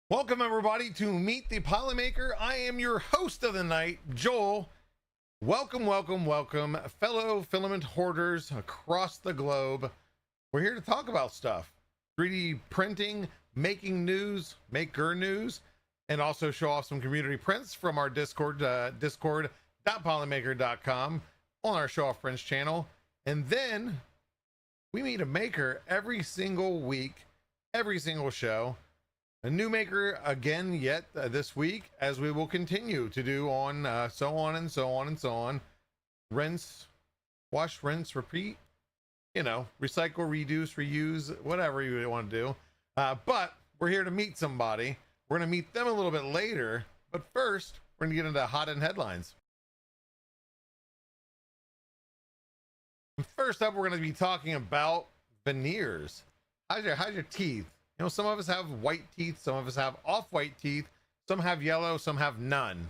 Welcome everybody to Meet the Polymaker. I am your host of the night, Joel. Welcome, welcome, welcome, fellow filament hoarders across the globe. We're here to talk about stuff. 3D printing, making news, maker news, and also show off some community prints from our Discord, discord.polymaker.com on our Show Off Prints channel. And then we meet a maker every single week, every single show. A new maker again yet this week, as we will continue to do on so on and so on and so on. Rinse, wash, rinse, repeat. You know, recycle, reduce, reuse, whatever you want to do. But we're here to meet somebody. We're going to meet them a little bit later. But first, we're going to get into hot end headlines. First up, we're going to be talking about veneers. How's your teeth? You know, some of us have white teeth, some of us have off-white teeth, some have yellow, some have none.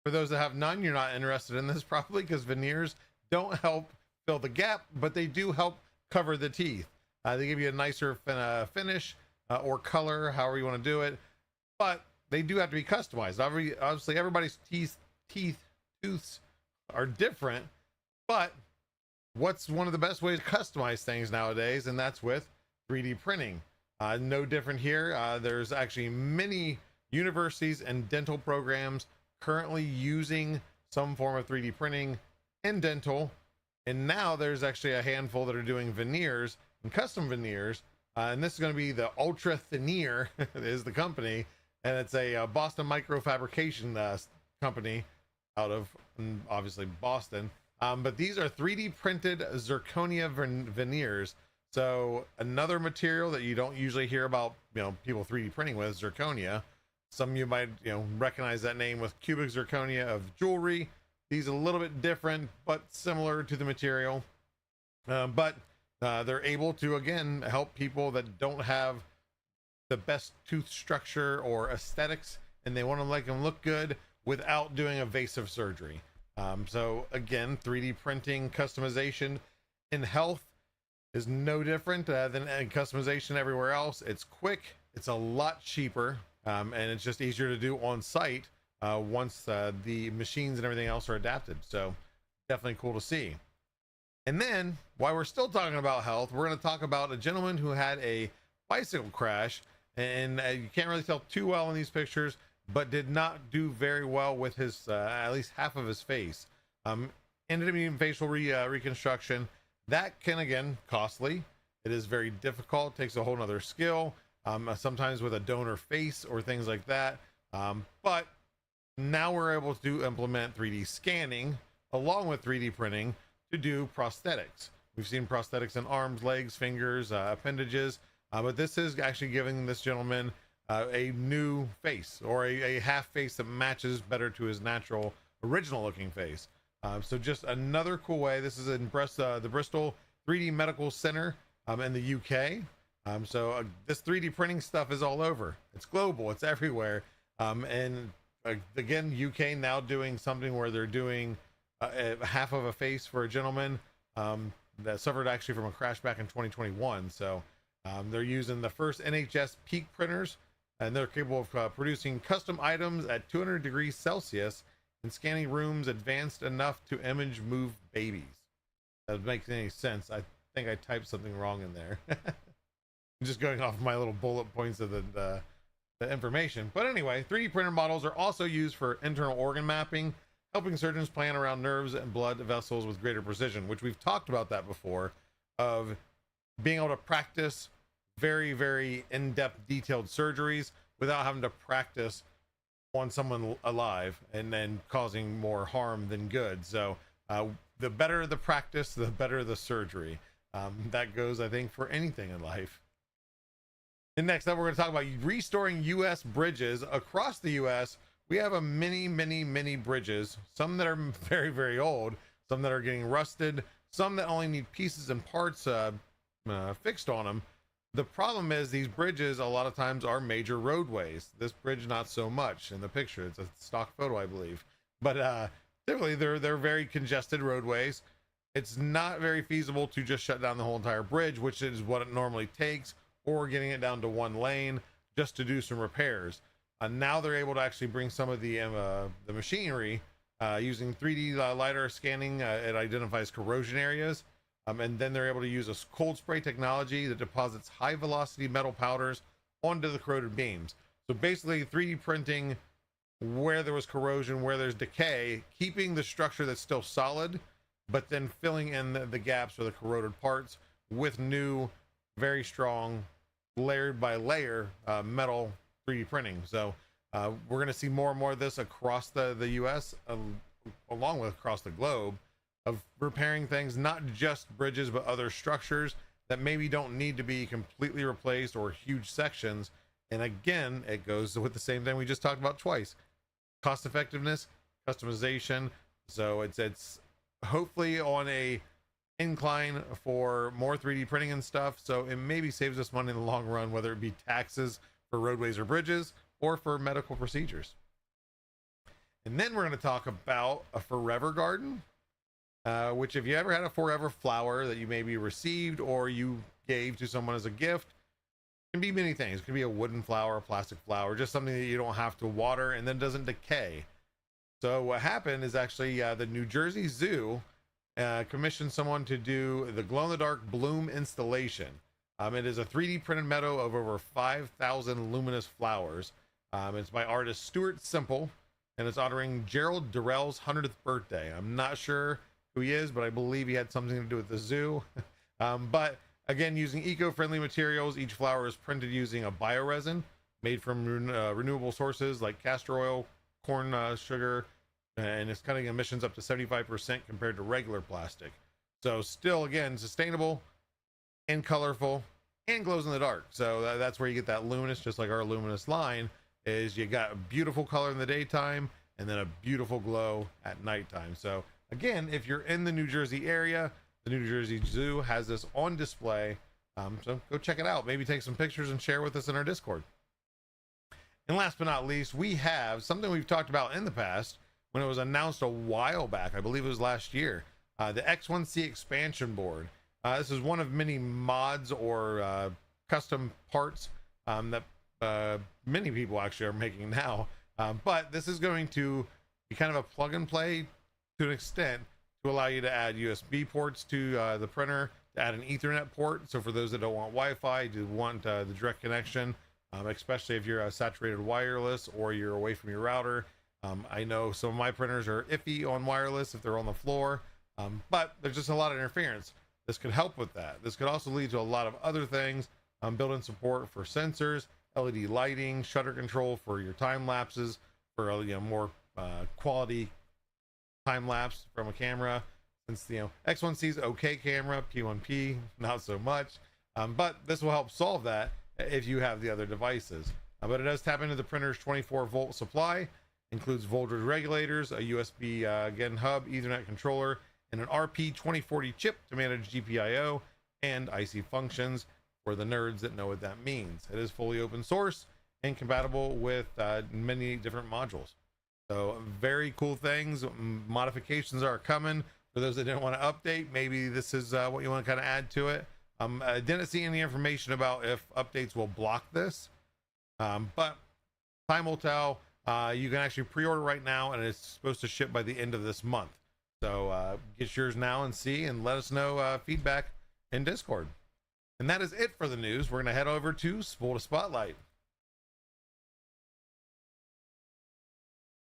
For those that have none, you're not interested in this probably, because veneers don't help fill the gap, but they do help cover the teeth. They give you a nicer finish or color, however you want to do it, but they do have to be customized. Obviously, everybody's tooths are different, but what's one of the best ways to customize things nowadays, and that's with 3D printing. No different here. There's actually many universities and dental programs currently using some form of 3D printing in dental. And now there's actually a handful that are doing veneers and custom veneers. And this is going to be the Ultra Veneer is the company. And it's a Boston microfabrication company out of obviously Boston. But these are 3D printed zirconia veneers. So another material that you don't usually hear about, you know, people 3D printing with, zirconia. Some of you might, you know, recognize that name with cubic zirconia of jewelry. These are a little bit different, but similar to the material. But they're able to, again, help people that don't have the best tooth structure or aesthetics, and they want to make them look good without doing invasive surgery. So again, 3D printing, customization in health is no different than customization everywhere else. It's quick, it's a lot cheaper, and it's just easier to do on site once the machines and everything else are adapted. So definitely cool to see. And then while we're still talking about health, we're going to talk about a gentleman who had a bicycle crash, and you can't really tell too well in these pictures, but did not do very well with his at least half of his face. Ended up needing facial reconstruction. That can, again, costly. It is very difficult, takes a whole nother skill, sometimes with a donor face or things like that. But now we're able to implement 3D scanning along with 3D printing to do prosthetics. We've seen prosthetics in arms, legs, fingers, appendages, but this is actually giving this gentleman a new face, or a half face that matches better to his natural original looking face. So just another cool way. This is in the Bristol 3D Medical Center in the UK. So this 3D printing stuff is all over. It's global. It's everywhere. And again, UK now doing something where they're doing half of a face for a gentleman that suffered actually from a crash back in 2021. So they're using the first NHS peak printers, and they're capable of producing custom items at 200 degrees Celsius and scanning rooms advanced enough to image move babies. That makes any sense. I think I typed something wrong in there. I'm just going off my little bullet points of the information. But anyway, 3D printer models are also used for internal organ mapping, helping surgeons plan around nerves and blood vessels with greater precision, which we've talked about that before, of being able to practice very, very in-depth detailed surgeries without having to practice on someone alive and then causing more harm than good. So the better the practice, the better the surgery. That goes, I think, for anything in life. And next up, we're going to talk about restoring U.S. bridges across the U.S. We have a many bridges, some that are very old, some that are getting rusted, some that only need pieces and parts fixed on them. The problem is these bridges a lot of times are major roadways. This bridge not so much in the picture. It's a stock photo, I believe, but typically they're very congested roadways. It's not very feasible to just shut down the whole entire bridge, which is what it normally takes, or getting it down to one lane just to do some repairs. Now they're able to actually bring some of the machinery using 3D LiDAR scanning. It identifies corrosion areas. And then they're able to use a cold spray technology that deposits high velocity metal powders onto the corroded beams. So basically 3D printing where there was corrosion, where there's decay, keeping the structure that's still solid, but then filling in the gaps or the corroded parts with new, very strong, layered by layer metal 3D printing. So we're going to see more and more of this across the US, along with across the globe, of repairing things, not just bridges, but other structures that maybe don't need to be completely replaced or huge sections. And again, it goes with the same thing we just talked about twice: cost effectiveness, customization. So it's hopefully on a incline for more 3D printing and stuff. So it maybe saves us money in the long run, whether it be taxes for roadways or bridges or for medical procedures. And then we're going to talk about a forever garden. Which, if you ever had a forever flower that you maybe received or you gave to someone as a gift, can be many things. It could be a wooden flower, a plastic flower, just something that you don't have to water and then doesn't decay. So what happened is actually the New Jersey Zoo commissioned someone to do the glow-in-the-dark bloom installation. It is a 3D printed meadow of over 5,000 luminous flowers. It's by artist Stuart Simple, and it's honoring Darryl's 100th birthday. I'm not sure who he is, but I believe he had something to do with the zoo. But again, using eco-friendly materials, each flower is printed using a bioresin made from renewable sources like castor oil, corn sugar, and it's cutting emissions up to 75% compared to regular plastic. So still, again, sustainable and colorful and glows in the dark. So that's where you get that luminous, just like our luminous line, is you got a beautiful color in the daytime and then a beautiful glow at nighttime. So again, if you're in the New Jersey area, the New Jersey Zoo has this on display. So go check it out. Maybe take some pictures and share with us in our Discord. And last but not least, we have something we've talked about in the past when it was announced a while back. I believe it was last year. The X1C expansion board. This is one of many mods or custom parts that many people actually are making now. But this is going to be kind of a plug and play to an extent, to allow you to add USB ports to the printer, to add an Ethernet port. So for those that don't want Wi-Fi, do want the direct connection, especially if you're a saturated wireless or you're away from your router. I know some of my printers are iffy on wireless if they're on the floor, but there's just a lot of interference. This could help with that. This could also lead to a lot of other things. Built-in support for sensors, LED lighting, shutter control for your time lapses, for more quality time lapse from a camera, since X1C's okay camera, P1P not so much, but this will help solve that if you have the other devices. But it does tap into the printer's 24-volt supply, includes voltage regulators, a USB again hub, Ethernet controller, and an RP2040 chip to manage GPIO and IC functions for the nerds that know what that means. It is fully open source and compatible with many different modules. So very cool things. Modifications are coming. For those that didn't want to update, maybe this is what you want to kind of add to it. I didn't see any information about if updates will block this, but time will tell. You can actually pre-order right now, and it's supposed to ship by the end of this month. So get yours now and see, and let us know feedback in Discord. And that is it for the news. We're going to head over to Spool to Spotlight.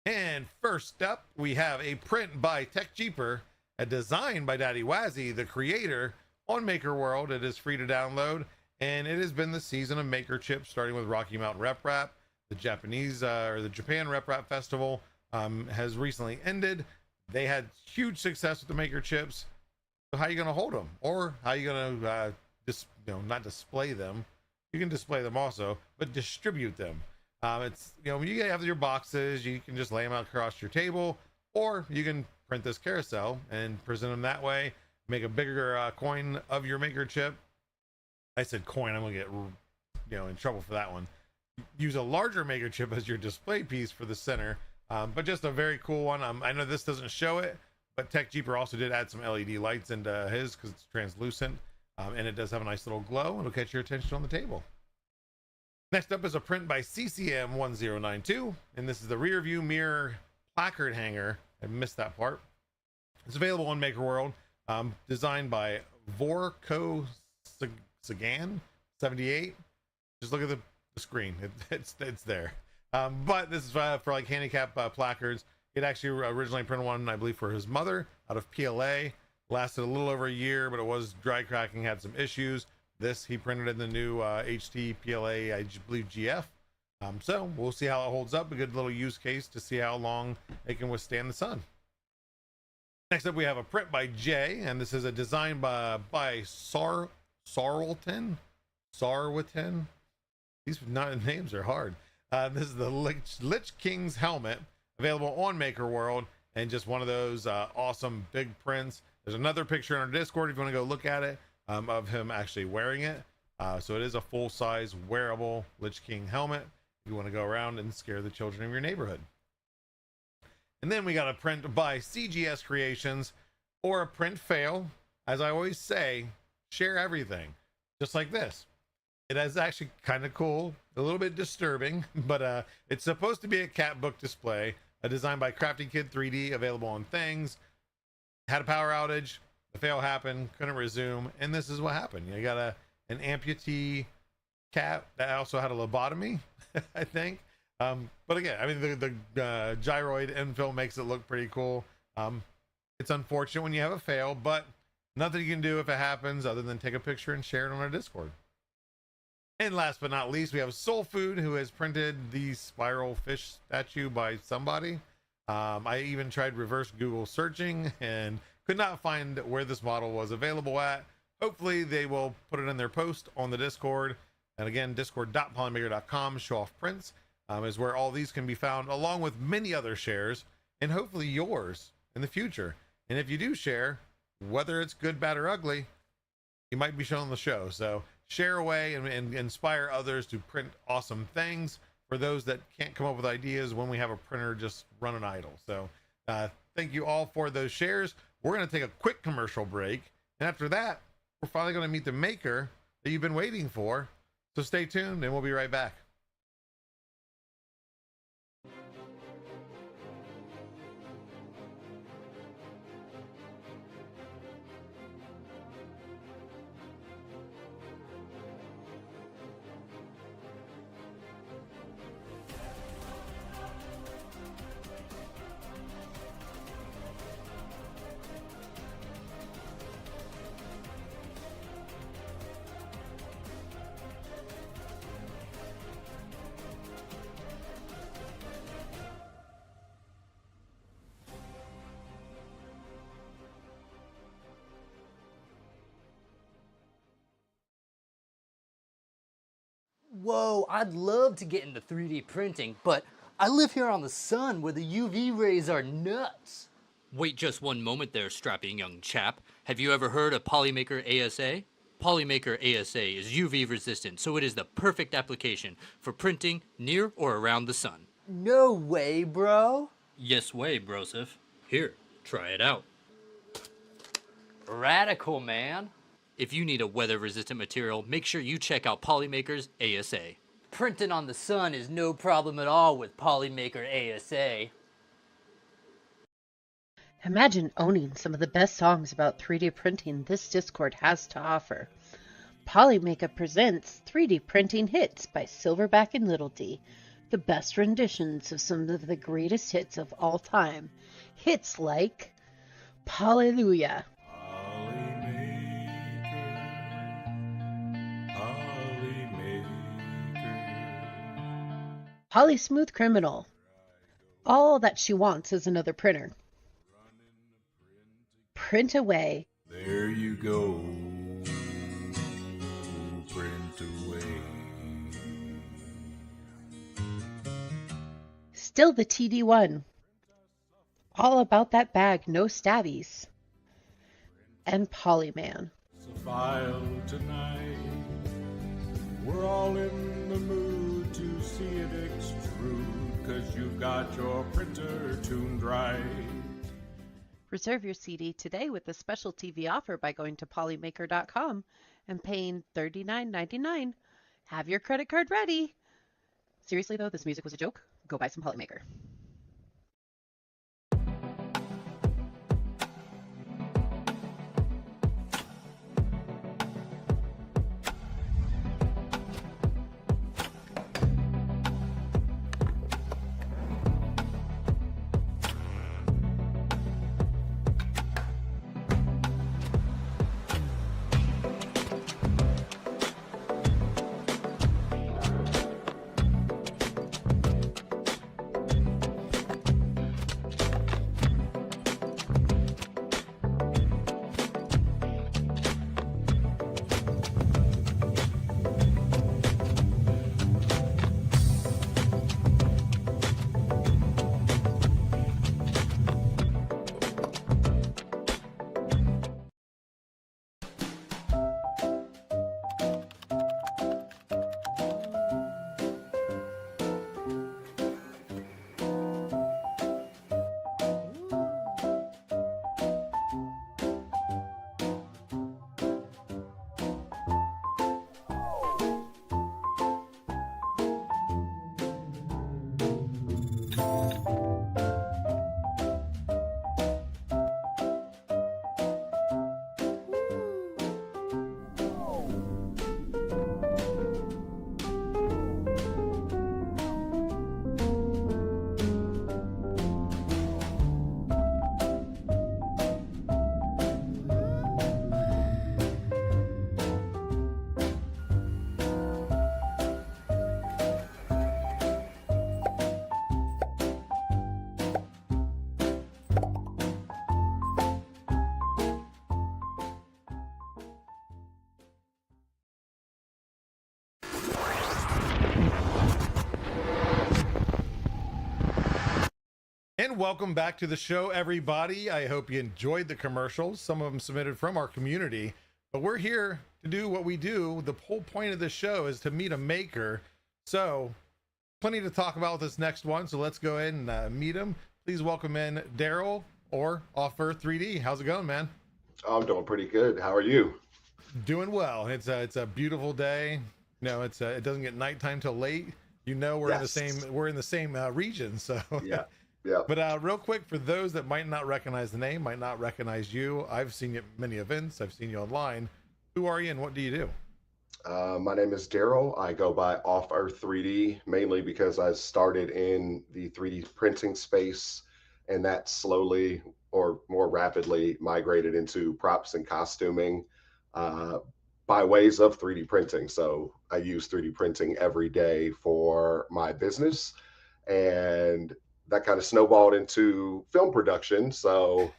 And first up, we have a print by Tech Cheaper, a design by Daddy Wazzy, the creator, on Maker World. It is free to download, and it has been the season of Maker Chips, starting with Rocky Mountain Rep Rap. The Japan Rep Rap Festival has recently ended. They had huge success with the Maker Chips. So how are you going to hold them, or how are you going to not display them, you can display them also, but distribute them. It's, you know, when you have your boxes, you can just lay them out across your table, or you can print this carousel and present them that way. Make a bigger coin of your maker chip. I said coin, I'm gonna get, you know, in trouble for that one. Use a larger maker chip as your display piece for the center, but just a very cool one. I know this doesn't show it, but Tech Jeeper also did add some LED lights into his because it's translucent, and it does have a nice little glow. It'll catch your attention on the table. Next up is a print by CCM1092, and this is the rear view mirror placard hanger. I missed that part. It's available on Maker World, designed by Vorko Sagan 78. Just look at the screen, it's there. But this is for like handicap placards. It actually originally printed one, I believe, for his mother out of PLA. Lasted a little over a year, but it was dry cracking, had some issues. This he printed in the new HT PLA, I believe, GF. So we'll see how it holds up. A good little use case to see how long it can withstand the sun. Next up, we have a print by Jay, and this is a design by Sarwilton. These names are hard. This is the Lich King's helmet, available on Maker World, and just one of those awesome big prints. There's another picture in our Discord if you want to go look at it, of him actually wearing it. So it is a full-size wearable Lich King helmet. You want to go around and scare the children of your neighborhood. And then we got a print by CGS Creations, or a print fail. As I always say, share everything, just like this. It is actually kind of cool, a little bit disturbing, but it's supposed to be a cat book display, a design by Crafty Kid 3D, available on Things. Had a power outage, the fail happened, couldn't resume, and this is what happened. You got an amputee cat that also had a lobotomy, I think. But again, I mean, the gyroid infill makes it look pretty cool. It's unfortunate when you have a fail, but nothing you can do if it happens other than take a picture and share it on our Discord. And last but not least, we have Soul Food, who has printed the spiral fish statue by somebody. I even tried reverse Google searching and could not find where this model was available at. Hopefully they will put it in their post on the Discord. And again, discord.polymaker.com, show off prints, is where all these can be found, along with many other shares, and hopefully yours in the future. And if you do share, whether it's good, bad, or ugly, you might be shown on the show. So share away and inspire others to print awesome things for those that can't come up with ideas when we have a printer just running idle. So thank you all for those shares. We're going to take a quick commercial break, and after that, we're finally going to meet the maker that you've been waiting for. So stay tuned, and we'll be right back. Whoa, I'd love to get into 3D printing, but I live here on the sun where the UV rays are nuts. Wait just one moment there, strapping young chap. Have you ever heard of Polymaker ASA? Polymaker ASA is UV resistant, so it is the perfect application for printing near or around the sun. No way, bro. Yes way, brosif. Here, try it out. Radical, man. If you need a weather-resistant material, make sure you check out Polymaker's ASA. Printing on the sun is no problem at all with Polymaker ASA. Imagine owning some of the best songs about 3D printing this Discord has to offer. Polymaker presents 3D Printing Hits by Silverback and Little D, the best renditions of some of the greatest hits of all time. Hits like Hallelujah, Polly Smooth Criminal, All That She Wants Is Another Printer, Print Away, There you go, print away. Still the TD1. All about that bag, no stabbies. And Polyman. File tonight. We're all in the mood to see it extrude, 'cause you've got your printer tuned right. Reserve your CD today with a special TV offer by going to polymaker.com and paying $39.99. Have your credit card ready. Seriously though, this music was a joke. Go buy some Polymaker. And welcome back to the show, everybody. I hope you enjoyed the commercials. Some of them submitted from our community, but we're here to do what we do. The whole point of this show is to meet a maker. So plenty to talk about with this next one. So let's go ahead and meet him. Please welcome in Darryl, or offearth3D. How's it going, man? I'm doing pretty good. How are you? Doing well. It's a beautiful day. No, it doesn't get nighttime till late. You know, we're in the same region. So Yeah. Yeah. But real quick, for those that might not recognize the name, might not recognize you, I've seen you at many events. I've seen you online. Who are you and what do you do? My name is Darryl. I go by offearth3D mainly because I started in the 3D printing space, and that slowly or more rapidly migrated into props and costuming by ways of 3D printing. So I use 3D printing every day for my business, and that kind of snowballed into film production. So,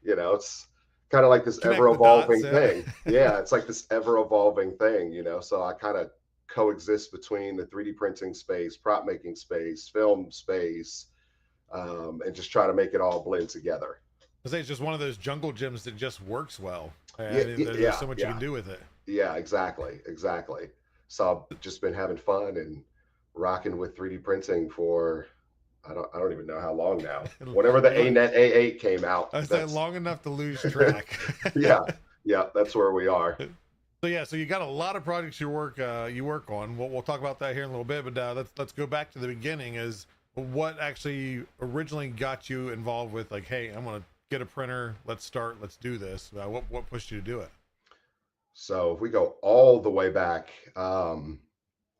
it's kind of like this Connect ever evolving the dots, thing. Yeah, it's like this ever evolving thing, So I kind of coexist between the 3D printing space, prop making space, film space, and just try to make it all blend together. I say it's just one of those jungle gyms that just works well. There's so much you can do with it. Yeah, exactly. So I've just been having fun and rocking with 3D printing for I don't even know how long now. Whenever the ANET A8 came out. I said long enough to lose track. yeah, that's where we are. So you got a lot of projects you work on. We'll talk about that here in a little bit, but let's go back to the beginning. Is what actually originally got you involved with, like, hey, I'm gonna get a printer. Let's do this. What pushed you to do it? So if we go all the way back,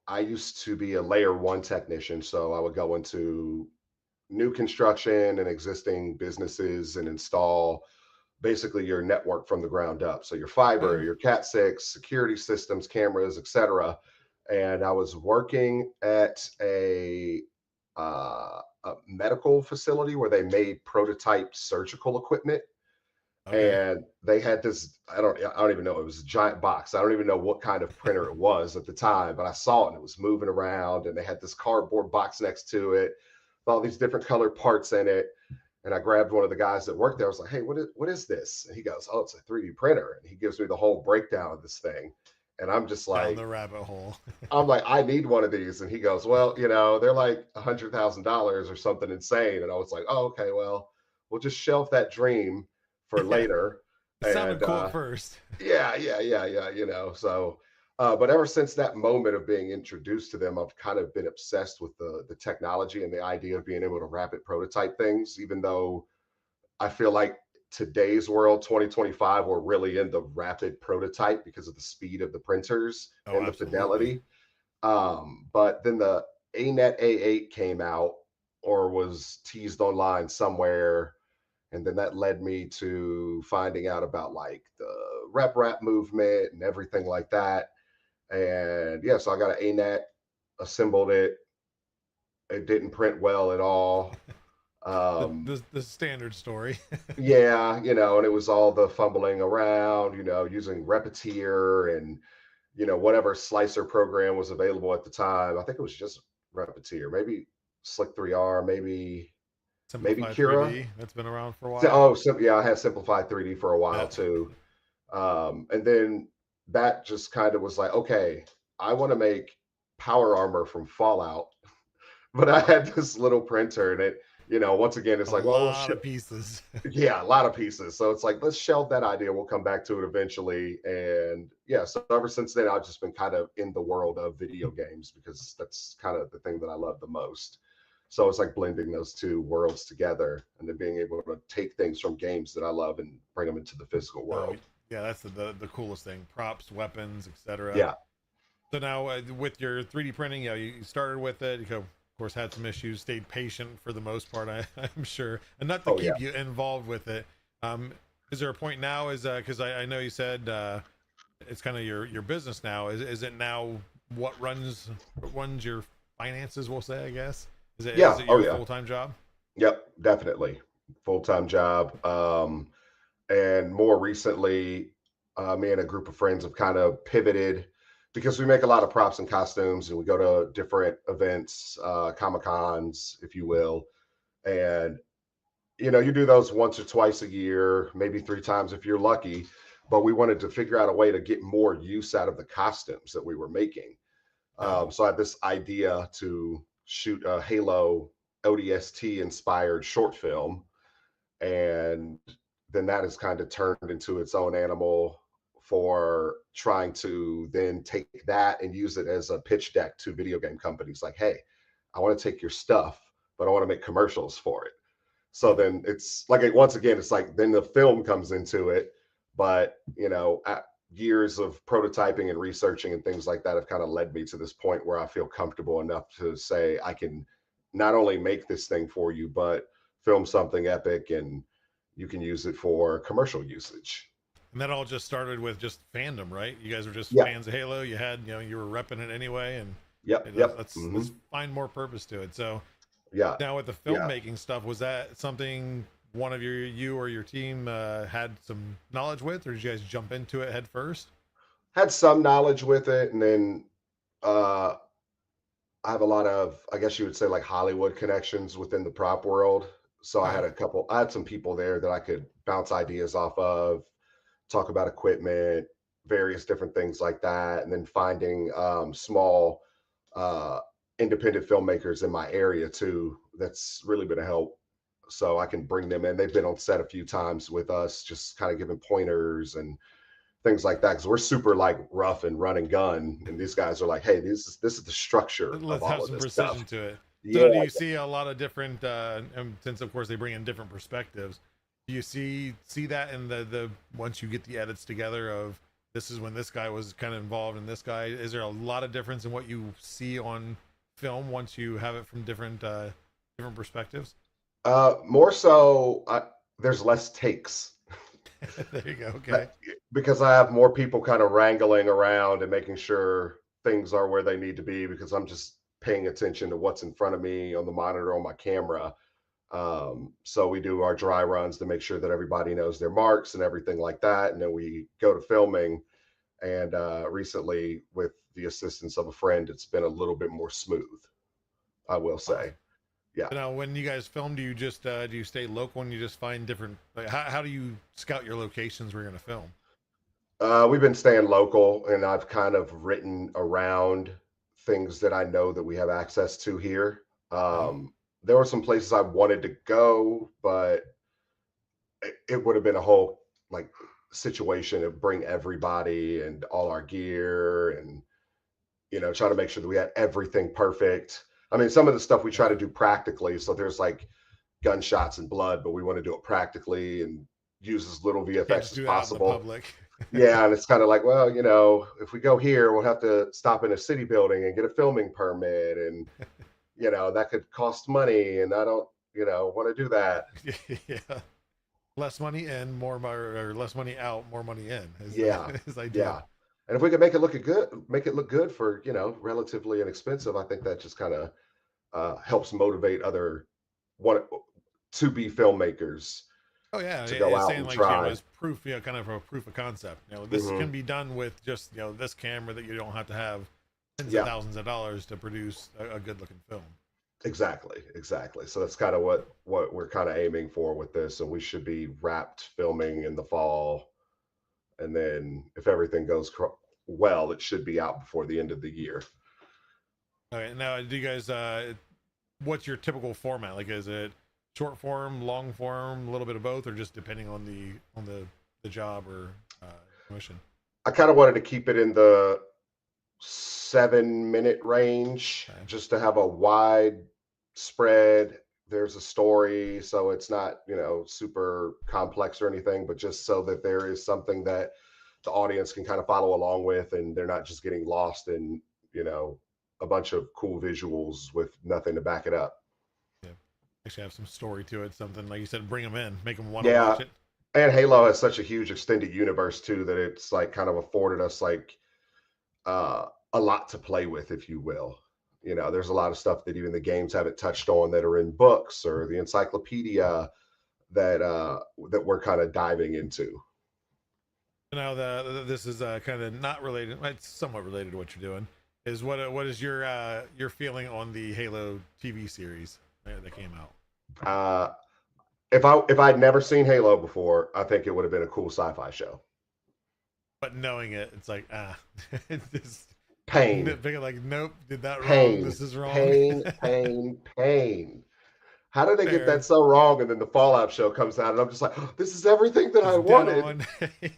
I used to be a layer one technician. So I would go into new construction and existing businesses and install basically your network from the ground up. So your fiber, your Cat6, security systems, cameras, etc. And I was working at a medical facility where they made prototype surgical equipment. Okay. And they had this, I don't even know, it was a giant box. I don't even know what kind of printer it was at the time, but I saw it and it was moving around and they had this cardboard box next to it. with all these different colored parts in it. And I grabbed one of the guys that worked there. I was like, "Hey, what is this?" And he goes, "Oh, it's a 3D printer." And he gives me the whole breakdown of this thing. And I'm just Down like, the rabbit hole. I'm like, I need one of these. And he goes, "Well, they're like $100,000 or something insane." And I was like, "Oh, okay, well, we'll just shelf that dream for Yeah. later." It sounded And cool at first. yeah. So, but ever since that moment of being introduced to them, I've kind of been obsessed with the technology and the idea of being able to rapid prototype things, even though I feel like today's world, 2025, we're really in the rapid prototype because of the speed of the printers Oh, and the absolutely. fidelity. But then the ANET A8 came out or was teased online somewhere. And then that led me to finding out about like the rep movement and everything like that. And yeah, so I got an ANET, assembled it. It didn't print well at all. The, Um, the, the standard story. yeah, and it was all the fumbling around, using Repetier and, whatever slicer program was available at the time. I think it was just Repetier, maybe Slick 3R, maybe Simplified Cura. 3D. That's been around for a So, while. yeah, I had Simplified 3D for a while Yeah. too. And then that just kind of was like, okay, I want to make power armor from Fallout, but I had this little printer and it, once again, it's A like, well, lot of pieces. yeah, a lot of pieces. So it's like, let's shelve that idea. We'll come back to it eventually. And yeah, so ever since then, I've just been kind of in the world of video games because that's kind of the thing that I love the most. So it's like blending those two worlds together and then being able to take things from games that I love and bring them into the physical Oh, world. yeah, that's the coolest thing. Props, weapons, etc. Yeah. So now with your 3D printing, you started with it. You of course had some issues, stayed patient for the most part. I'm sure, and not to Oh, yeah. keep you involved with it. Is there a point now? Is because I know you said it's kind of your business now. Is it now what runs your finances? We'll say, I guess. Is Yeah. it Oh, your yeah. full time job? Yep. Definitely. Full time job. And more recently, me and a group of friends have kind of pivoted because we make a lot of props and costumes and we go to different events, Comic Cons, if you will. And, you do those once or twice a year, maybe three times if you're lucky. But we wanted to figure out a way to get more use out of the costumes that we were making. Yeah. So I had this idea to shoot a Halo ODST inspired short film, and then that has kind of turned into its own animal for trying to then take that and use it as a pitch deck to video game companies like, hey, I want to take your stuff, but I want to make commercials for it. So Yeah. then it's like, once again, it's like then the film comes into it, but years of prototyping and researching and things like that have kind of led me to this point where I feel comfortable enough to say I can not only make this thing for you, but film something epic and you can use it for commercial usage. And that all just started with just fandom, right? You guys were just Yeah. fans of Halo. You had, you were repping it anyway, and Yep. Yep. let's find more purpose to it. So Yeah. now with the Yeah. filmmaking stuff, was that something one of you or your team had some knowledge with, or did you guys jump into it head first? Had some knowledge with it. And then uh, I have a lot of, I guess you would say, like Hollywood connections within the prop world. So Okay. I had some people there that I could bounce ideas off of, talk about equipment, various different things like that. And then finding small uh, independent filmmakers in my area too. That's really been a help. So I can bring them in. They've been on set a few times with us, just kind of giving pointers and things like that. Because we're super like rough and run and gun, and these guys are like, "Hey, this is the structure of Let's have all of some this precision stuff." to it. Yeah, So do you see a lot of different, and since of course they bring in different perspectives, do you see that in the once you get the edits together of this is when this guy was kind of involved in this guy? Is there a lot of difference in what you see on film once you have it from different perspectives? more so, there's less takes. There you go. Okay. That- because I have more people kind of wrangling around and making sure things are where they need to be because I'm just paying attention to what's in front of me on the monitor on my camera. So we do our dry runs to make sure that everybody knows their marks and everything like that. And then we go to filming. And recently, with the assistance of a friend, it's been a little bit more smooth, I will Awesome. say. Yeah. Now, when you guys film, do you just do you stay local and you just find different? Like, how do you scout your locations where you're going to film? We've been staying local, and I've kind of written around things that I know that we have access to here. Okay. There were some places I wanted to go, but it would have been a whole like situation to bring everybody and all our gear and try to make sure that we had everything perfect. I mean, some of the stuff we try Yeah. to do practically. So there's like gunshots and blood, but we want to do it practically and use as little Can't VFX just as do that out in the possible. public. Yeah, and it's kind of like, well, if we go here, we'll have to stop in a city building and get a filming permit, and that could cost money, and I don't, want to do that. Yeah. Less money in, or less money out, more money in is the Yeah, is ideal. yeah. And if we can make it look good for relatively inexpensive, I think that just kind of helps motivate other want to be filmmakers Oh yeah, to go it's out saying and like try. as proof, kind of a proof of concept. This can Hmm. be done with just this camera that you don't have to have tens of Yeah, thousands of dollars to produce a good looking film. exactly, exactly. So that's kind of what we're kind of aiming for with this, and we should be wrapped filming in the fall, and then if everything goes well, it should be out before the end of the year. Okay, now do you guys? What's your typical format? Like, is it short form, long form, a little bit of both, or just depending on the job or mission? I kind of wanted to keep it in the 7-minute range Okay. just to have a wide spread. There's a story, so it's not, super complex or anything, but just so that there is something that the audience can kind of follow along with, and they're not just getting lost in, you know, a bunch of cool visuals with nothing to back it up. Yeah, actually have some story to it. Something like you said, bring them in, make them want to Yeah. watch it. And Halo has such a huge extended universe too that it's like kind of afforded us like a lot to play with, if you will. There's a lot of stuff that even the games haven't touched on that are in books or the encyclopedia that we're kind of diving into. Now this is kind of not related. It's somewhat related to what you're doing. Is what is your feeling on the Halo TV series that came out? Uh, if I'd never seen Halo before, I think it would have been a cool sci-fi show. But knowing it, it's like it's just Pain, nitpicking. Like, nope, did that wrong. pain, This is wrong. pain, pain, pain. How did they get that Fair. so wrong? And then the Fallout show comes out, and I'm just like, oh, this is everything that I It's dead wanted. on.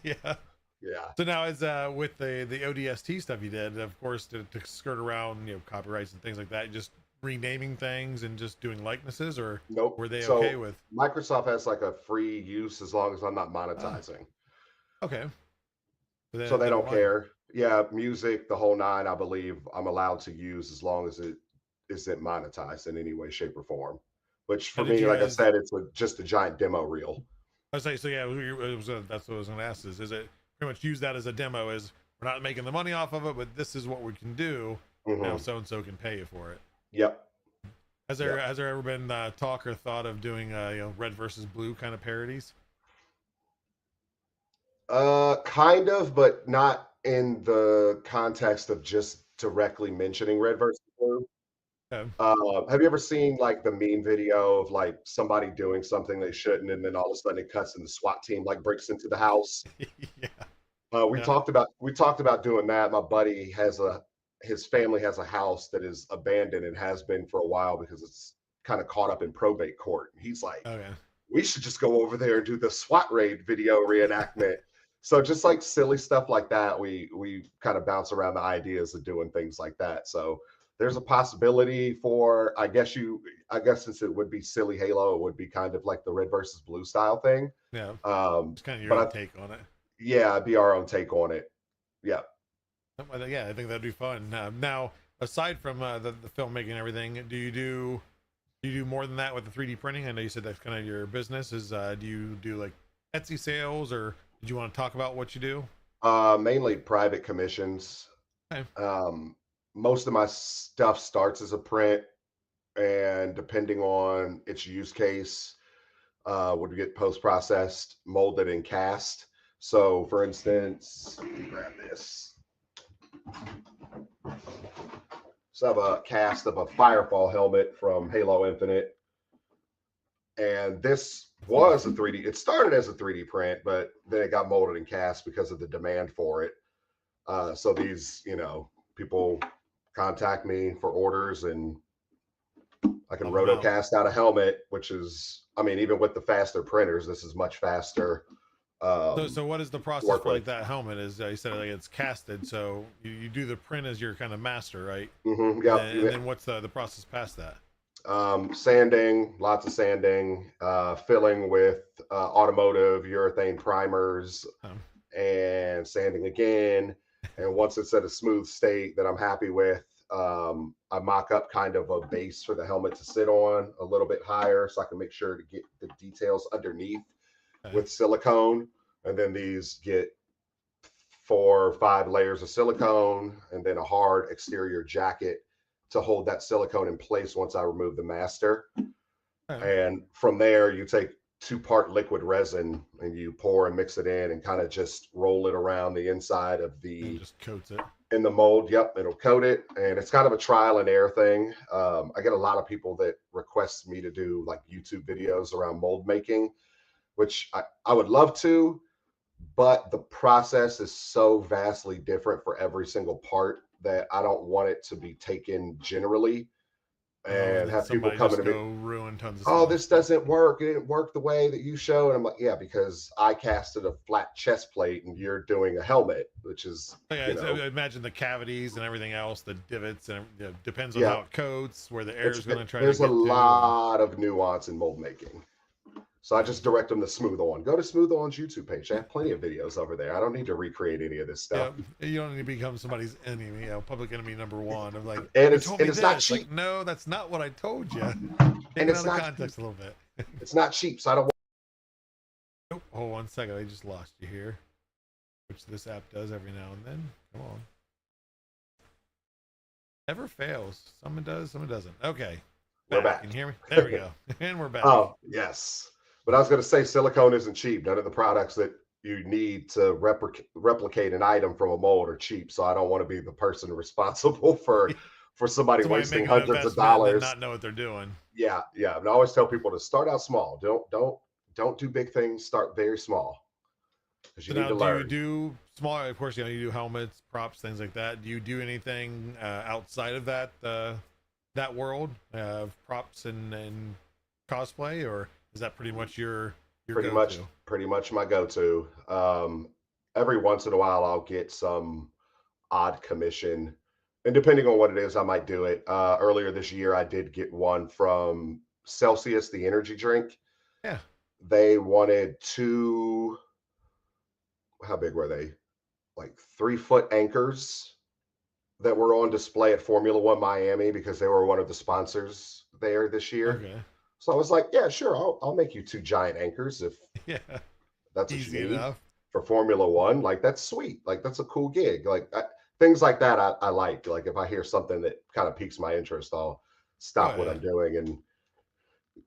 Yeah. Yeah. So now, as with the ODST stuff you did, of course, to skirt around copyrights and things like that, just renaming things and just doing likenesses, or Nope. were they okay So with? Microsoft has like a free use as long as I'm not Oh, monetizing. okay. So So they they don't don't mind. care. Yeah, music, the whole nine, I believe I'm allowed to use as long as it isn't monetized in any way, shape, or form. Which How for did me, you like I guys? said, it's just a giant demo reel. I was like, so yeah, that's what I was going to ask. Is it pretty much use that as a demo? Is we're not making the money off of it, but this is what we can do. Now, Hmm. so and so can pay you for it. Yep. Yep. Has there ever been talk or thought of doing red versus blue kind of parodies? Kind of, but not in the context of just directly mentioning red versus blue. Okay. Have you ever seen like the meme video of like somebody doing something they shouldn't, and then all of a sudden it cuts and the SWAT team like breaks into the house? Yeah, We yeah. talked about doing that. My buddy his family has a house that is abandoned and has been for a while because it's kind of caught up in probate court. He's like, Okay. we should just go over there and do the SWAT raid video reenactment. So just like silly stuff like that, we kind of bounce around the ideas of doing things like that. So there's a possibility for I guess since it would be silly Halo, it would be kind of like the red versus blue style thing. Yeah. Um, It's kind of your but own take on it. yeah, it'd be our own take on it. Yeah. Yeah, I think that'd be fun. Now, aside from the filmmaking and everything, do you do more than that with the 3D printing? I know you said that's kind of your business. Is do you do like Etsy sales, or did you want to talk about what you do? Mainly private commissions. Okay. Um, Most of my stuff starts as a print, and depending on its use case, would get post processed, molded, and cast. So, for instance, let me grab this. So I have a cast of a Firefall helmet from Halo Infinite. And this was a 3D. It started as a 3D print, but then it got molded and cast because of the demand for it. So these, people contact me for orders, and I can rotocast out a helmet, which is, I mean, even with the faster printers, this is much faster. So what is the process for like that helmet? Is you said like it's casted, so you do the print as your kind of master, right? Yeah. And then what's the process past that? Sanding, lots of sanding, filling with automotive urethane primers, and sanding again. And once it's at a smooth state that I'm happy with, I mock up kind of a base for the helmet to sit on a little bit higher so I can make sure to get the details underneath with silicone. And then these get 4 or 5 layers of silicone and then a hard exterior jacket to hold that silicone in place once I remove the master. And from there, you take 2-part liquid resin and you pour and mix it in and kind of just roll it around the inside of the, just coats it in the mold. Yep, it'll coat it. And it's kind of a trial and error thing. I get a lot of people that request me to do like YouTube videos around mold making, which I would love to, but the process is so vastly different for every single part that I don't want it to be taken generally and have people coming to me, ruin tons of stuff. This doesn't work. It didn't work the way that you showed. And I'm like, yeah, because I casted a flat chest plate and you're doing a helmet, which is, imagine the cavities and everything else, the divots, and depends on how it coats, where the air is going to try to get to. There's a lot of nuance in mold making. So I just direct them to Smooth On. Go to Smooth On's YouTube page. I have plenty of videos over there. I don't need to recreate any of this stuff. Yeah, you don't need to become somebody's enemy, public enemy number one. I'm like, and it's not cheap. Like, no, that's not what I told you. And it's not context a little bit. It's not cheap, so I don't. Nope. Hold 1 second. I just lost you here, which this app does every now and then. Come on. Never fails. Someone does, someone doesn't. Okay. We're back. Can you hear me? There we go. And we're back. Oh, yes. But I was going to say silicone isn't cheap. None of the products that you need to replicate an item from a mold are cheap. So I don't want to be the person responsible for somebody wasting hundreds of dollars. Not know what they're doing. Yeah. And I always tell people to start out small. Don't do big things. Start very small. Because you need to learn. Do you do small? Of course, you do helmets, props, things like that. Do you do anything outside of that world of props and cosplay, or is that pretty much your pretty much my go-to? Every once in a while I'll get some odd commission, and depending on what it is, I might do it. Earlier this year I did get one from Celsius, the energy drink. Yeah, they wanted 2, how big were they, like 3-foot anchors that were on display at Formula One Miami because they were one of the sponsors there this year. Okay. So I was like, yeah, sure, I'll make you 2 giant anchors if that's what easy you need enough for Formula One. Like, that's sweet. Like, that's a cool gig. Like, things like that I like. Like, if I hear something that kind of piques my interest, I'll stop what I'm doing and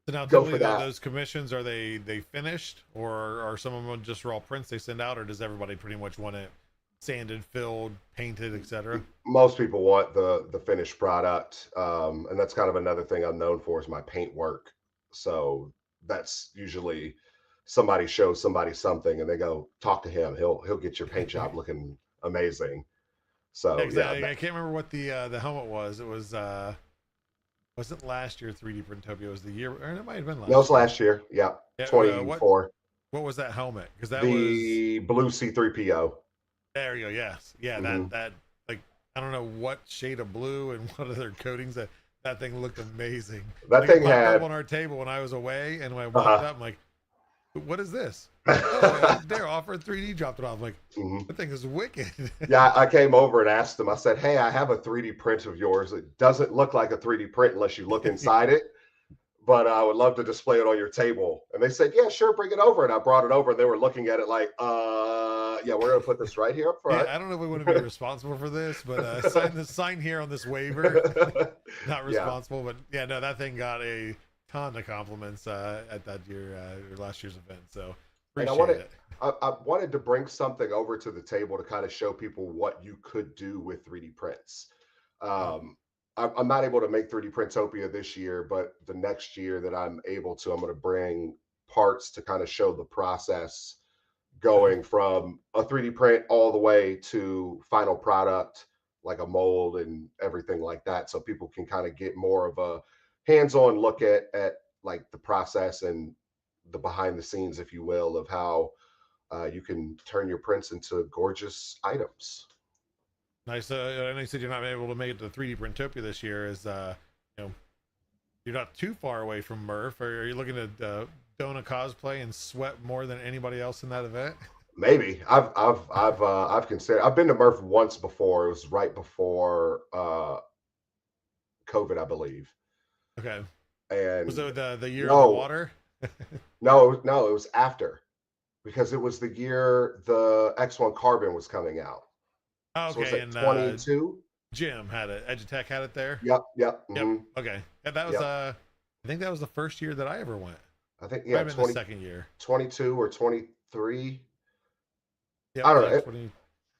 so now go for that. Those commissions, are they finished, or are some of them just raw prints they send out, or does everybody pretty much want it sanded, filled, painted, etc.? Most people want the finished product, and that's kind of another thing I'm known for is my paint work. So that's usually somebody shows somebody something and they go, talk to him, he'll get your paint job looking amazing. So exactly. I can't remember what the helmet was. It was wasn't last year 3D Printopia, it was the year, or it might have been last year. That was last year. Yeah. 24. What was that helmet? Because that was blue C3PO. There you go. Yes. Yeah. That like, I don't know what shade of blue and what other coatings that thing looked amazing. That thing had on our table when I was away, and when I walked up, I'm like, what is this? Oh, Darryl, offearth3D dropped it off. I'm like, that thing is wicked. Yeah, I came over and asked them. I said, hey, I have a 3D print of yours. It doesn't look like a 3D print unless you look inside it, but I would love to display it on your table. And they said, yeah, sure, bring it over. And I brought it over, and they were looking at it like, yeah, we're going to put this right here up front. Yeah, I don't know if we want to be responsible for this, but sign here on this waiver. Not responsible, but yeah, no, that thing got a ton of compliments at that last year's event. So appreciate it. I wanted to bring something over to the table to kind of show people what you could do with 3D prints. I'm not able to make 3D Printopia this year, but the next year that I'm able to, I'm going to bring parts to kind of show the process Okay. going from a 3D print all the way to final product, like a mold and everything like that. So people can kind of get more of a hands-on look at like the process and the behind the scenes, if you will, of how you can turn your prints into gorgeous items. Nice. I know you said you're not able to make it to 3D Printopia this year. Is you know, you're not too far away from Murph. Or are you looking to don a cosplay and sweat more than anybody else in that event? Maybe I've considered. I've been to Murph once before. It was right before COVID, I believe. Okay. Was And it the year of the no, water? no, it was after, because it was the year the X1 Carbon was coming out. Oh, So was okay, it and 22? Jim had it. Edutech had it there. Yep, yep, Yep. mhm, Okay. And that was yep. I think that was the first year that I ever went. I think, Might yeah, have been the second year. 22 or 23. Yep. I don't Yeah. know. 22.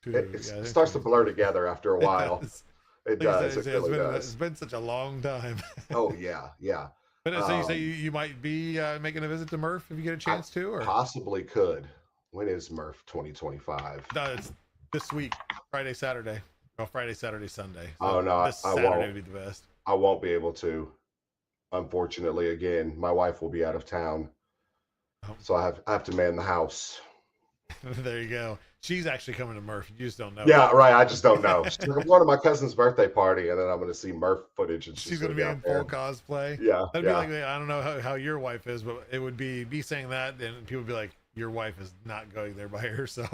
It Yeah, I think starts to blur 23. together after a It while. does. It Like I does. said, It it's really been it's does. been such a long time. Oh yeah, yeah. But so you say Um, you might be making a visit to Murph if you get a I chance to, or possibly could. When is Murph 2025? no? It's this week, Friday, Saturday. Well, Friday, Saturday, Sunday. Oh So no, this I Saturday won't. would be the best. I won't be able to. Unfortunately, again, my wife will be out of town, Oh, so I have to man the house. there you go. She's actually coming to Murph. You just don't know it. Yeah, right. I just don't know. She's like, I'm going to my cousin's birthday party, and then I'm going to see Murph footage, and she's She's going gonna to be be in out full there. cosplay. Yeah, That'd be yeah. like I don't know how your wife is, but it would be me saying that, and people would be like, "Your wife is not going there by herself.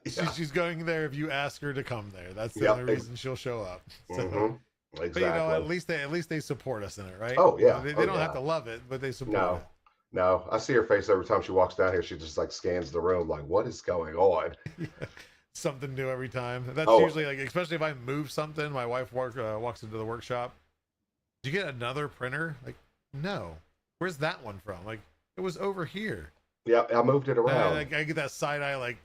Yeah. She's going there if you ask her to come there. That's the Yep. only reason she'll show up." So, Mhm. but you know, Exactly. at least they support us in it, right? Oh You know, yeah. they Oh don't have yeah. to love it, but they support No, it. no. I see her face every time she walks down here. She just like scans the room, like, what is going on? Something new every time. That's Oh, usually like, especially if I move something. My wife walks into the workshop. Did you get another printer? Like, no. Where's that one from? Like, it was over here. yeah. I moved it around. I get that side eye, like,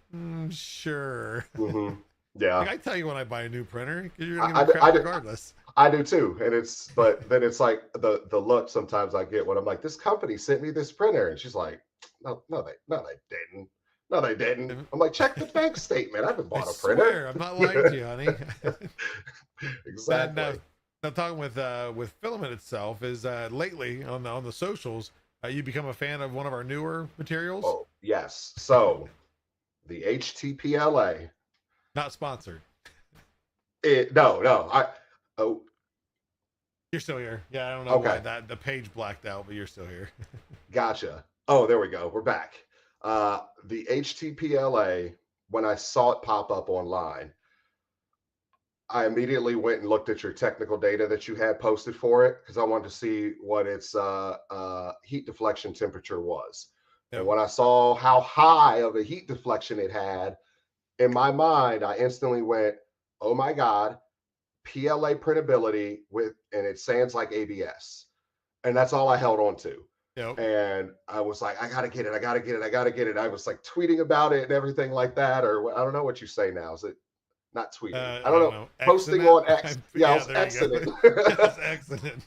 sure. Hmm. Yeah. Like, I tell you when I buy a new printer, 'cause you're I, gonna give I, me do- I, crap do- regardless. I do too. And but then it's like the look sometimes I get when I'm like, this company sent me this printer. And she's like, no, they didn't. No, they didn't. I'm like, check the bank statement. I haven't I bought a swear, printer. I'm not lying to you, honey. And Exactly. now talking with Filament itself is lately on the socials, you become a fan of one of our newer materials. Oh, yes. So the HTPLA. Not sponsored. No. Oh, You're still here. Yeah, I don't know why okay. the page blacked out, but you're still here. Gotcha. Oh, there we go. We're back. The HTPLA, when I saw it pop up online, I immediately went and looked at your technical data that you had posted for it because I wanted to see what its heat deflection temperature was. And Yep. when I saw how high of a heat deflection it had, in my mind, I instantly went, "Oh my God, PLA printability and it sounds like ABS." And that's all I held on to. Yep. And I was like, I gotta get it. I gotta get it. I gotta get it. I was like tweeting about it and everything like that. Or I don't know what you say now. Is it not tweeting? I I don't don't know. know. Posting Excellent. on X. Yeah, I Yeah, was there you go. Xing That's it. excellent.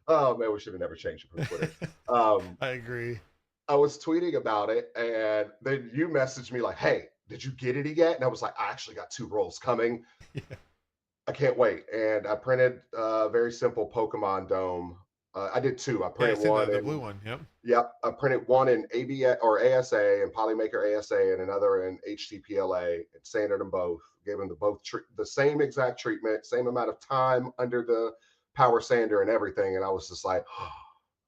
Oh man, we should have never changed it from Twitter. Um, I agree. I was tweeting about it, and then you messaged me like, "Hey, did you get it yet?" And I was like, "I actually got 2 rolls coming. Yeah. I can't wait." And I printed a very simple Pokemon dome. I did 2. I Yeah, I printed seen one the in, blue one. Yep. yep, I printed one in ABS or ASA and Polymaker ASA, and another in HTPLA, and sanded them both. Gave them the same exact treatment, same amount of time under the power sander and everything. And I was just like,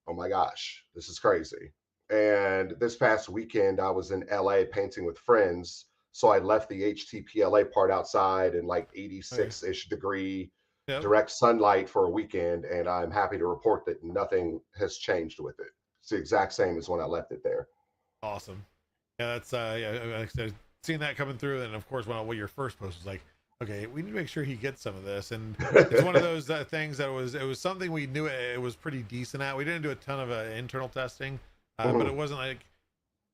oh my gosh, this is crazy. And this past weekend, I was in LA painting with friends. So I left the HTPLA part outside in like Okay. 86-ish degree Yep. direct sunlight for a weekend. And I'm happy to report that nothing has changed with it. It's the exact same as when I left it there. Awesome. Yeah, that's like I said, seeing that coming through, and of course, when your first post was like, okay, we need to make sure he gets some of this, and it's one of those things that it was something we knew it was pretty decent at. We didn't do a ton of internal testing, but it wasn't like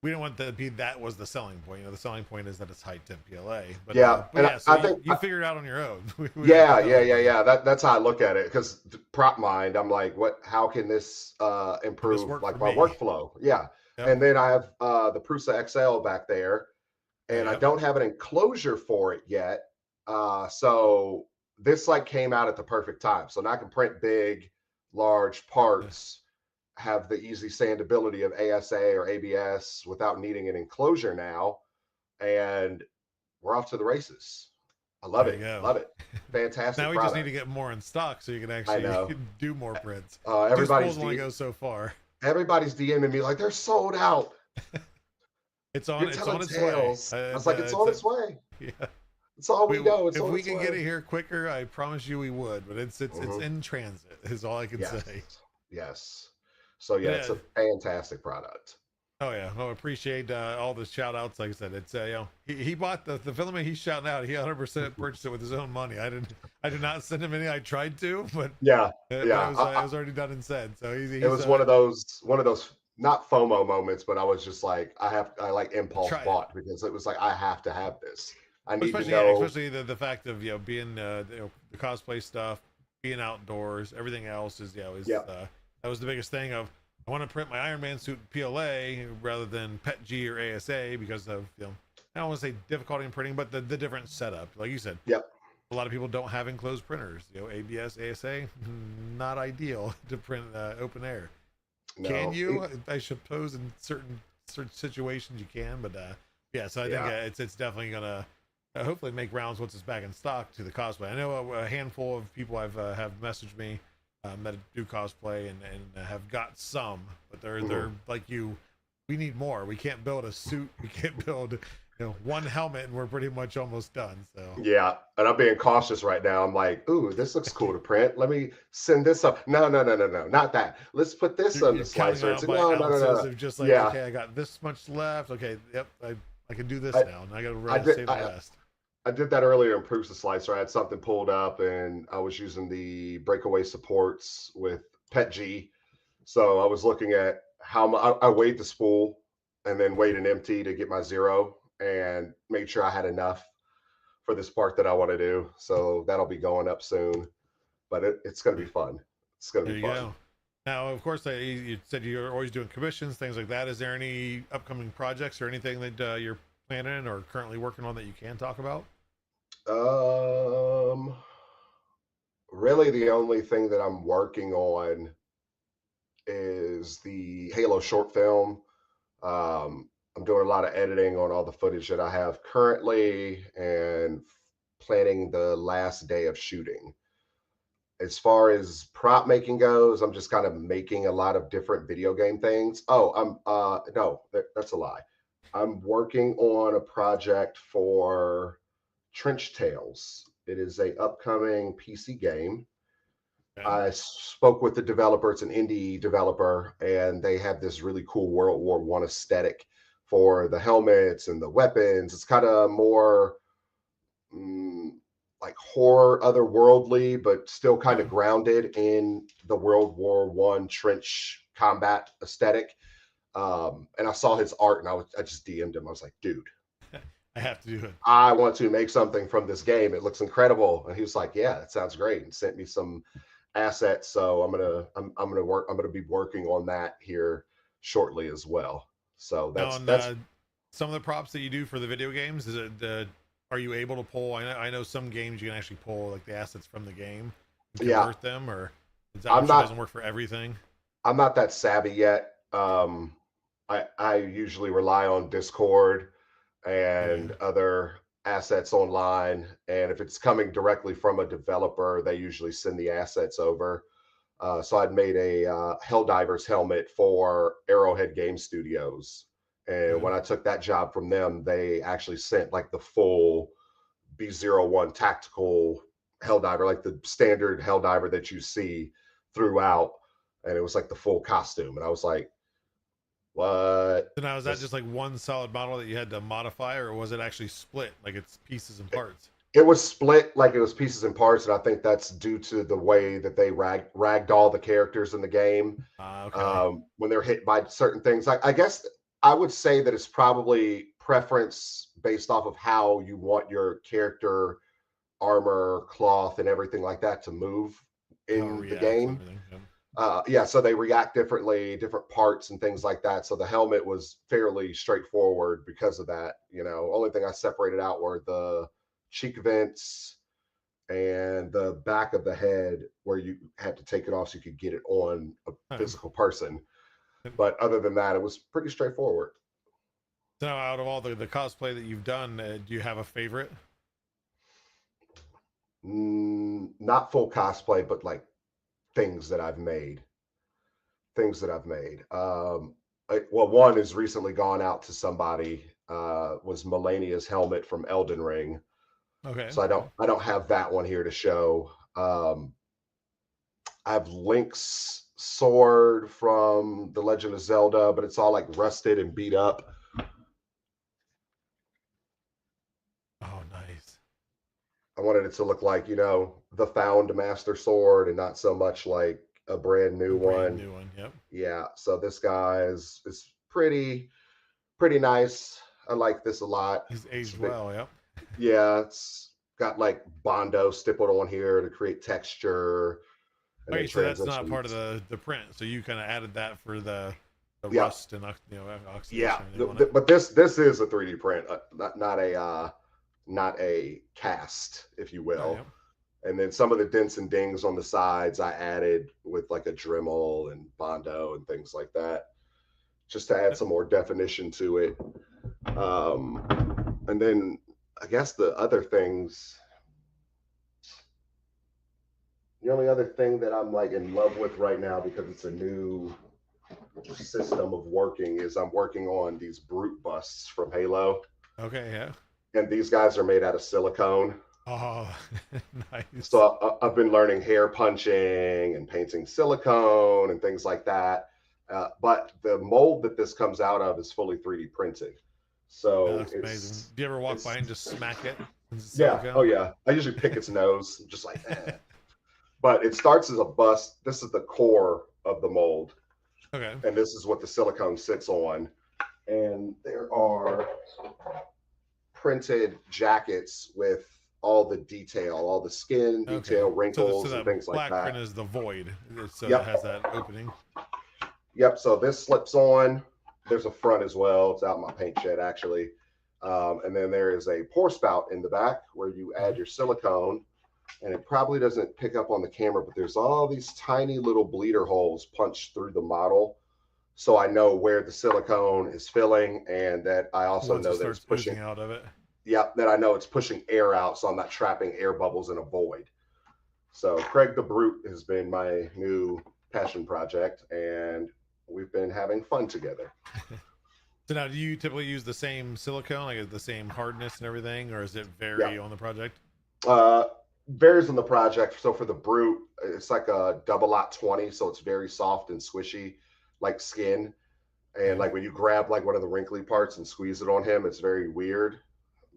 we don't want that to be that was the selling point. You know, the selling point is that it's high temp PLA. But Yeah, but and yeah, so I think you figured it out on your own. We don't yeah, have to yeah, tell yeah, anybody. yeah. That's how I look at it. Because prop mind, I'm like, what? How can this Did this improve work for like my me? workflow? Yeah, Yep. and then I have the Prusa XL back there, and I Yep. don't have an enclosure for it yet. So this like came out at the perfect time. So now I can print big, large parts, have the easy sandability of ASA or ABS without needing an enclosure now, and we're off to the races. I love There you it. go. Love it. Fantastic Now we just need to product. get more in stock so you can I actually know. do more prints. Two Everybody's spools only go so far. everybody's DMing me like they're sold out. It's You're on. It's telling on its way. tales. I was like, it's on its way. Yeah. It's all we know. It's If on we its can get it way. here quicker, I promise you we would. But it's Mhm. in transit. Is all I can Yes. say. Yes. So But yeah, it's yeah. a fantastic product. Oh yeah. I appreciate all the shout outs. Like I said, it's you know he bought the filament he's shouting out. He 100% purchased it with his own money. I did not send him any. I tried to, but Yeah. it Yeah. was already done and said. So It he's was one of those not FOMO moments, but I was just like, I like impulse try it. bought because it was like I have to have this. I need to Especially yeah, know. especially the fact of being the cosplay stuff, being outdoors, everything else is Yeah. that was the biggest thing of I want to print my Iron Man suit PLA rather than PETG or ASA because of I don't want to say difficulty in printing, but the different setup. Like you said, Yep. a lot of people don't have enclosed printers. ABS, ASA, not ideal to print open air. No. Can you? I suppose in certain situations you can, but yeah. So I think it's definitely gonna hopefully make rounds once it's back in stock to the cosplay. I know a handful of people have messaged me that do cosplay and have got some, but they're like you. We need more. We can't build a suit. We can't build one helmet, and we're pretty much almost done. So Yeah, and I'm being cautious right now. I'm like, ooh, this looks cool to print. Let me send this up. No, no, no, no, no, not that. Let's put this on you're the counting slicer. out It's by no, no, no, no, ounces no. of just like, Yeah, okay, I got this much left. Okay, yep, I can do this I, now, and I got I to did. save the rest. I did that earlier in Proofs of Slicer. I had something pulled up, and I was using the breakaway supports with PETG. So I was looking at how I weighed the spool, and then weighed an empty to get my zero, and made sure I had enough for this part that I want to do. So that'll be going up soon, but it's going to be fun. It's going to There be you fun. go. Now, of course, you said you're always doing commissions, things like that. Is there any upcoming projects or anything that you're planning or currently working on that you can talk about? Um, Really, the only thing that I'm working on is the Halo short film. I'm doing a lot of editing on all the footage that I have currently and planning the last day of shooting. As far as prop making goes, I'm just kind of making a lot of different video game things. Oh, I'm no, that's a lie. I'm working on a project for Trench Tales. It is a upcoming PC game. Okay. I spoke with the developer. It's an indie developer, and they have this really cool World War One aesthetic for the helmets and the weapons. It's kind of more mm, like horror, otherworldly, but still kind of Okay. grounded in the World War One trench combat aesthetic. And I saw his art, and I just DM'd him. I was like, dude, I have to do it. I want to make something from this game. It looks incredible. And he was like, yeah, it sounds great, and sent me some assets. So I'm gonna be working on that here shortly as well. So Now, that's some of the props that you do for the video games, is it are you able to pull? I know some games you can actually pull like the assets from the game and yeah. convert them, or is that I'm option not doesn't work for everything? I'm not that savvy yet. I usually rely on Discord Okay. and other assets online. And if it's coming directly from a developer, they usually send the assets over. So I'd made a Helldivers helmet for Arrowhead Game Studios. And Okay. when I took that job from them, they actually sent like the full B01 tactical Helldiver, like the standard Helldiver that you see throughout. And it was like the full costume. And I was like, what? So now is that This just like one solid model that you had to modify, or was it actually split like it's pieces and parts? It was split like it was pieces and parts, and I think that's due to the way that they ragged all the characters in the game Okay. when they're hit by certain things. I guess I would say that it's probably preference based off of how you want your character, armor, cloth, and everything like that to move How it in the reacts and game. everything. Yeah. Yeah, so they react differently, different parts and things like that. So the helmet was fairly straightforward because of that. Only thing I separated out were the cheek vents and the back of the head where you had to take it off so you could get it on a Huh. physical person. But other than that, it was pretty straightforward. So out of all the cosplay that you've done, do you have a favorite? Not full cosplay, but like things that I've made. Things that I've made. Well, one has recently gone out to somebody. Was Melania's helmet from Elden Ring. Okay. So I don't have that one here to show. I have Link's sword from The Legend of Zelda, but it's all like rusted and beat up. Oh, nice. I wanted it to look like, the found master sword and not so much like a brand new one. New one. Yep. Yeah. So this guy is pretty nice. I like this a lot. He's aged well. Yep. Yeah, it's got like Bondo stippled on here to create texture. And Okay, then so that's not part of transitions. the print. So you kind of added that for the Yeah. rust and oxidation. Yeah, and everything on it. but this is a 3D print, not a cast, if you will. Oh, yep. And then some of the dents and dings on the sides I added with like a Dremel and Bondo and things like that, just to add some more definition to it. And then I guess the only other thing that I'm like in love with right now, because it's a new system of working, is I'm working on these brute busts from Halo. Okay, yeah. And these guys are made out of silicone. Oh, nice. So I've been learning hair punching and painting silicone and things like that. But the mold that this comes out of is fully 3D printed. So That looks amazing. Do you ever walk by and just smack it? Yeah. Oh yeah. I usually pick its nose, just like that. But it starts as a bust. This is the core of the mold. Okay. And this is what the silicone sits on. And there are printed jackets with all the detail, all the skin detail, wrinkles, and things like that. Black print is the void. So Yep. it has that opening. Yep. So this slips on. There's a front as well. It's out in my paint shed, actually. And then there is a pour spout in the back where you add your silicone. And it probably doesn't pick up on the camera, but there's all these tiny little bleeder holes punched through the model. So I know where the silicone is filling, and that I also know that it's pushing out of it. Yep, that I know it's pushing air out, so I'm not trapping air bubbles in a void. So Craig the Brute has been my new passion project, and we've been having fun together. So now, do you typically use the same silicone, like the same hardness and everything, or is it vary on the project? Varies on the project. So for the Brute, it's like a double lot 20, so it's very soft and squishy, like skin. And like when you grab like one of the wrinkly parts and squeeze it on him, it's very weird,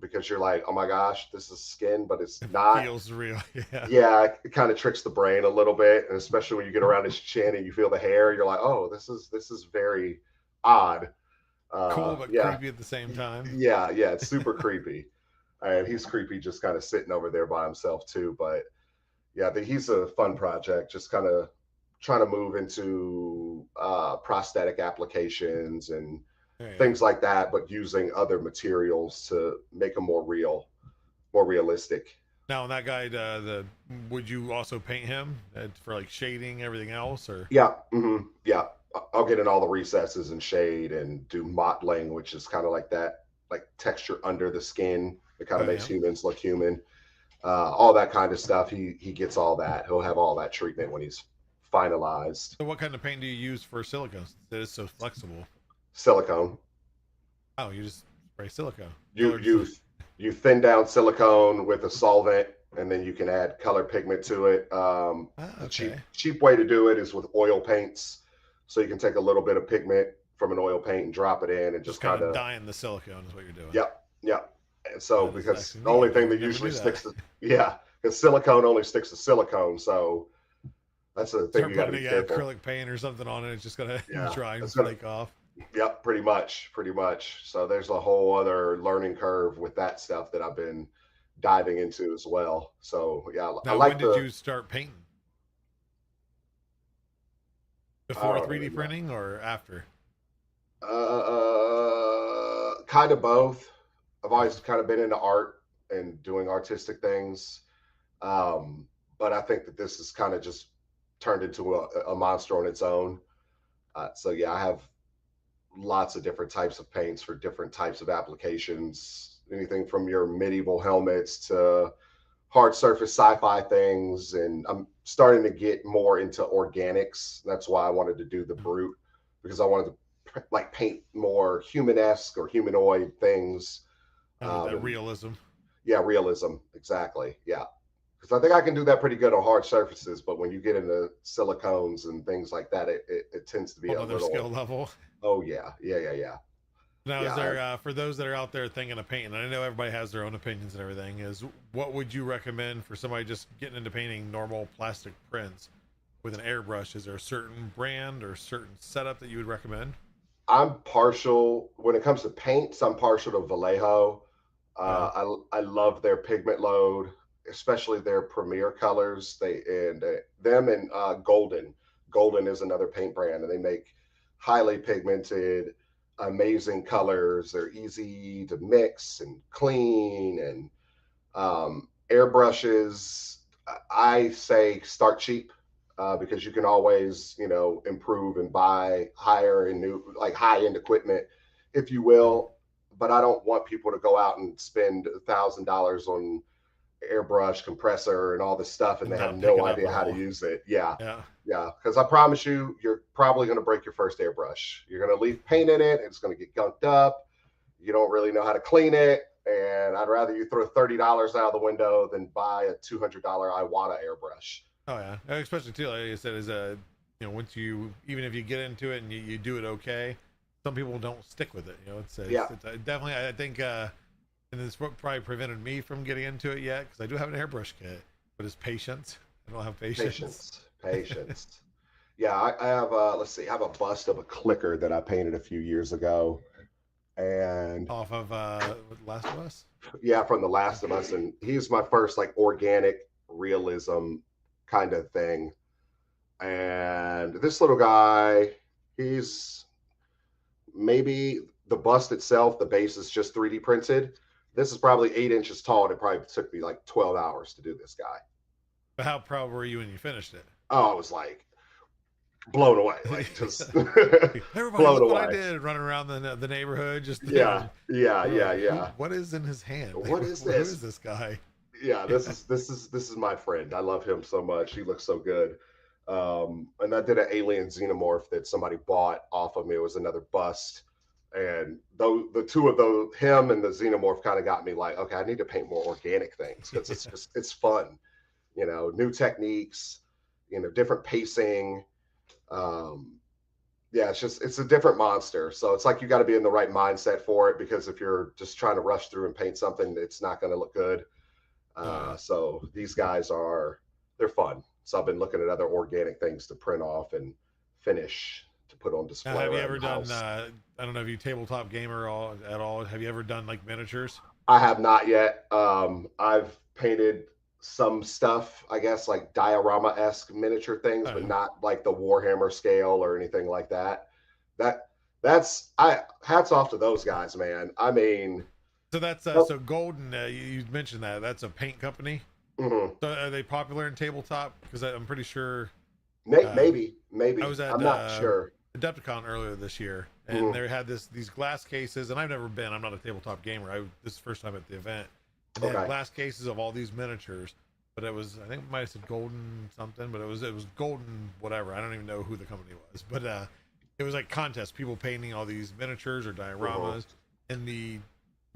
because you're like, oh my gosh, this is skin, but it's not. Feels real. Yeah, it kind of tricks the brain a little bit, and especially when you get around his chin and you feel the hair, you're like, oh, this is very odd. Cool, but creepy at the same time. Yeah, it's super creepy. And he's creepy just kind of sitting over there by himself too. But yeah, he's a fun project, just kind of trying to move into prosthetic applications and things like that, but using other materials to make them more realistic. Now, that guy, would you also paint him for like shading, everything else, or? Yeah, yeah. I'll get in all the recesses and shade and do mottling, which is kind of like that, like texture under the skin. It kind of makes humans look human. All that kind of stuff. He gets all that. He'll have all that treatment when he's finalized. So what kind of paint do you use for silicone? That is so flexible. Silicone. Oh, you just spray silicone. You thin down silicone with a solvent, and then you can add color pigment to it. The cheap way to do it is with oil paints. So you can take a little bit of pigment from an oil paint and drop it in, and just kind of dyeing the silicone is what you're doing. Yep. And so because the only thing that usually sticks to because silicone only sticks to silicone, so that's the thing you got to be careful. Acrylic paint or something on it, it's just gonna dry and flake off. Yep, pretty much. So there's a whole other learning curve with that stuff that I've been diving into as well. So yeah, I Now, when like did the. you start painting? I Before don't 3D really know. printing or after? Kind of both. I've Yeah. always kind of been into art and doing artistic things, um, but I think that this has kind of just turned into a monster on its own. So yeah, I have lots of different types of paints for different types of applications. Anything from your medieval helmets to hard surface sci-fi things, and I'm starting to get more into organics. That's why I wanted to do the brute, because I wanted to like paint more human-esque or humanoid things. With that And realism. yeah, realism, exactly. Yeah, because I think I can do that pretty good on hard surfaces, but when you get into silicones and things like that, it tends to be Whole a other skill little. level. Oh yeah, yeah. Now, is Yeah, there for those that are out there thinking of painting? I know everybody has their own opinions and everything. Is what would you recommend for somebody just getting into painting normal plastic prints with an airbrush? Is there a certain brand or certain setup that you would recommend? I'm partial when it comes to paints. I'm partial to Vallejo. Yeah. I love their pigment load, especially their premier colors. They and them and Golden. Golden is another paint brand, and they make highly pigmented, amazing colors. They're easy to mix and clean, and airbrushes. I say start cheap, because you can always, improve and buy higher and new, like high end equipment, if you Yeah. will. But I don't want people to go out and spend $1,000 on airbrush, compressor, and all this stuff, and And they have not pick no it up idea at how to all. use it. Yeah, Yeah. yeah. Because I promise you, you're probably going to break your first airbrush. You're going to leave paint in it, and it's going to get gunked up. You don't really know how to clean it, and I'd rather you throw $30 out of the window than buy a $200 Iwata airbrush. Oh yeah. Especially too, like I said, is once you, even if you get into it and you do it okay, some people don't stick with it. Yeah, It's definitely, I think, and this what probably prevented me from getting into it yet, because I do have an airbrush kit, but it's patience. I don't have patience. patience. Yeah, I have. Let's see, I have a bust of a clicker that I painted a few years ago, and Off of Last of Us. yeah, from The Last of Us, and he's my first like organic realism kind of thing. And this little guy, he's maybe the bust itself, the base is just 3D printed. This is probably 8 inches tall, and it probably took me like 12 hours to do this guy. But how proud were you when you finished it? Oh, I was like blown away, like just Everybody, blown look what I away. did, running around the neighborhood, just Yeah, yeah, they're yeah, like, yeah. what is in his hand? What is Who is this? this guy? Yeah, this is my friend. I love him so much. He looks so good. And I did an alien xenomorph that somebody bought off of me. It was another bust. And though the two of those, him and the xenomorph, kind of got me like, okay, I need to paint more organic things, because it's fun, new techniques, different pacing. Um, yeah, it's a different monster. So it's like you got to be in the right mindset for it, because if you're just trying to rush through and paint something, it's not going to look good. Oh yeah. So these guys they're fun. So I've been looking at other organic things to print off and finish to put on Now, display have you around ever the done? house. I don't know if you tabletop gamer at all. Have you ever done like miniatures? I have not yet. I've painted some stuff, I guess, like diorama-esque miniature things, Oh but yeah. not like the Warhammer scale or anything like that. That that's I hats off to those guys, man. I mean, So that's oh, so Golden. You mentioned that that's a paint company. mhm. So are they popular in tabletop? Because I'm pretty sure. Maybe, I maybe. was at I'm not sure. Adepticon earlier this year, and Mhm. they had these glass cases, and I've never been. I'm not a tabletop gamer. This is the first time at the event. And they had Okay. glass cases of all these miniatures, but it was, I think it might have said Golden something, but it was Golden whatever. I don't even know who the company was, but it was like contests, people painting all these miniatures or Mhm. dioramas, and the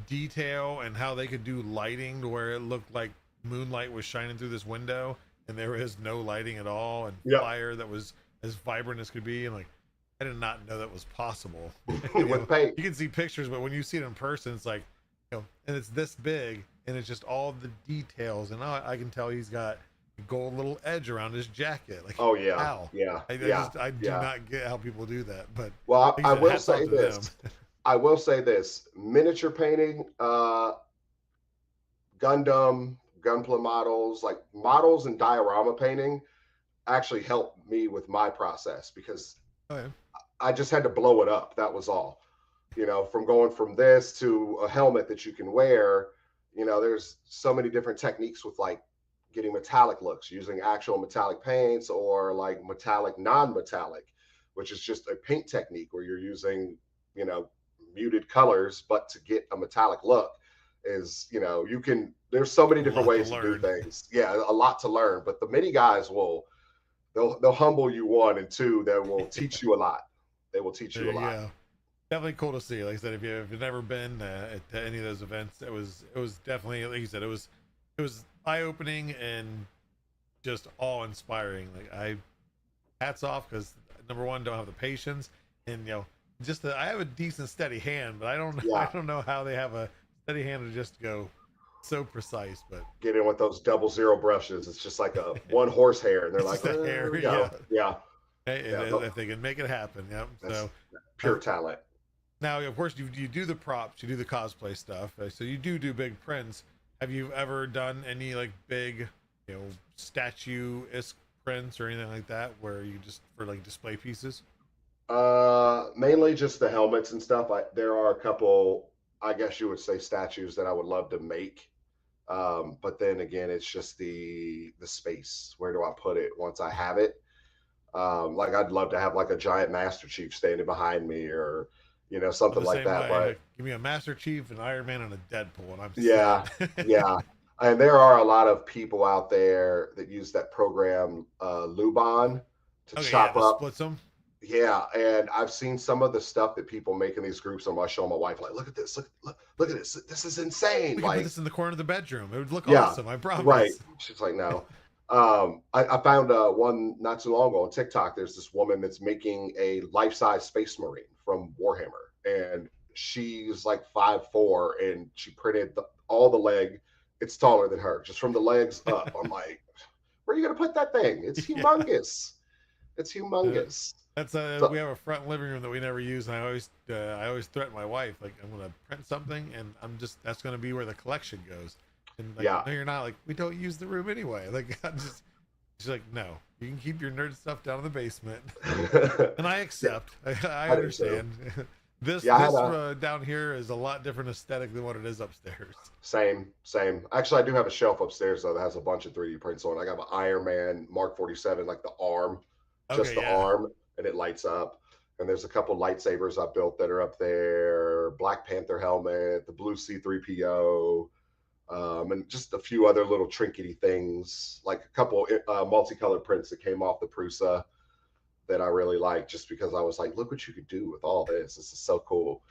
detail and how they could do lighting to where it looked like moonlight was shining through this window, and there was no lighting at all, and Yep. fire that was as vibrant as could be, and like I did not know that was possible. With paint. You can see pictures, but when you see it in person, it's like, and it's this big, and it's just all the details. And I can tell gold little edge around his jacket. Like, Oh yeah, how? yeah, I yeah, just I do yeah. not get how people do that. But Well, like I I said, will hats off say to them. this. I will say this: miniature painting, Gundam, Gunpla models, like models and diorama painting, actually helped me with my process because Oh, yeah. I just had to blow it up. That was all. From going from this to a helmet that you can wear. There's so many different techniques with like getting metallic looks using actual metallic paints or like metallic non-metallic, which is just a paint technique where you're using, you know, muted colors, but to get a metallic look is, there's so many A different lot to ways to do learn. things. Yeah, a lot to learn, but the mini guys they'll humble you, one, and two, they will teach you a lot. They will teach you There a you lot. go. Definitely cool to see. Like I said, if you've never been to any of those events, it was definitely, like you said, it was eye opening and just awe inspiring. Like, I hats off, because number one, don't have the patience, and I have a decent steady hand, but I don't I Yeah, don't know how they have a steady hand to just go so precise. But get in with those 00 brushes. It's just like a one horse hair, and they're it's like, just a there hair. we Yeah. go. Yeah, Hey, yeah. if they can make it happen, yep. That's So pure I've, talent. now, of course, you do the props, you do the cosplay stuff, so you do big prints. Have you ever done any like big, statue-esque prints or anything like that, where you just for like display pieces? Mainly just the helmets and stuff. There are a couple, I guess you would say, statues that I would love to make. But then again, it's just the space. Where do I put it once I have it? Like I'd love to have like a giant Master Chief standing behind me, or I'm something the like same that. way. But Like, give me a Master Chief, an Iron Man, and a Deadpool, and I'm yeah, set. yeah. And there are a lot of people out there that use that program, Luban, to Okay, yeah, chop the up. splits them. Yeah, and I've seen some of the stuff that people make in these groups, and I show my wife, like, look at this, look at this, this is insane. We could put Like, this in the corner of the bedroom. It would look yeah, awesome. I right. promise. She's like, no. I found one not too long ago on TikTok. There's this woman that's making a life-size Space Marine from Warhammer, and she's like 5'4", and she printed all the leg. It's taller than her, just from the legs up. I'm like, where are you gonna put that thing? It's Yeah. humongous. It's Uh, humongous. That's So we have a front living room that we never use, and I always threaten my wife, like, I'm gonna print something, and that's gonna be where the collection goes. And like, yeah, no, you're not. Like, we don't use the room anyway. Like, she's like, no, you can keep your nerd stuff down in the basement, and I yeah, accept. I I do too. understand. this Yeah, I had this a down here is a lot different aesthetic than what it is upstairs. same. Actually, I do have a shelf upstairs though that has a bunch of 3D prints on. I got an Iron Man Mark 47, like the arm, just Okay, the yeah. arm, and it lights up. And there's a couple lightsabers I built that are up there. Black Panther helmet, the blue C3PO, and just a few other little trinkety things, like a couple multicolored prints that came off the Prusa that I really like, just because I was like, look what you could do with all this. This is so cool.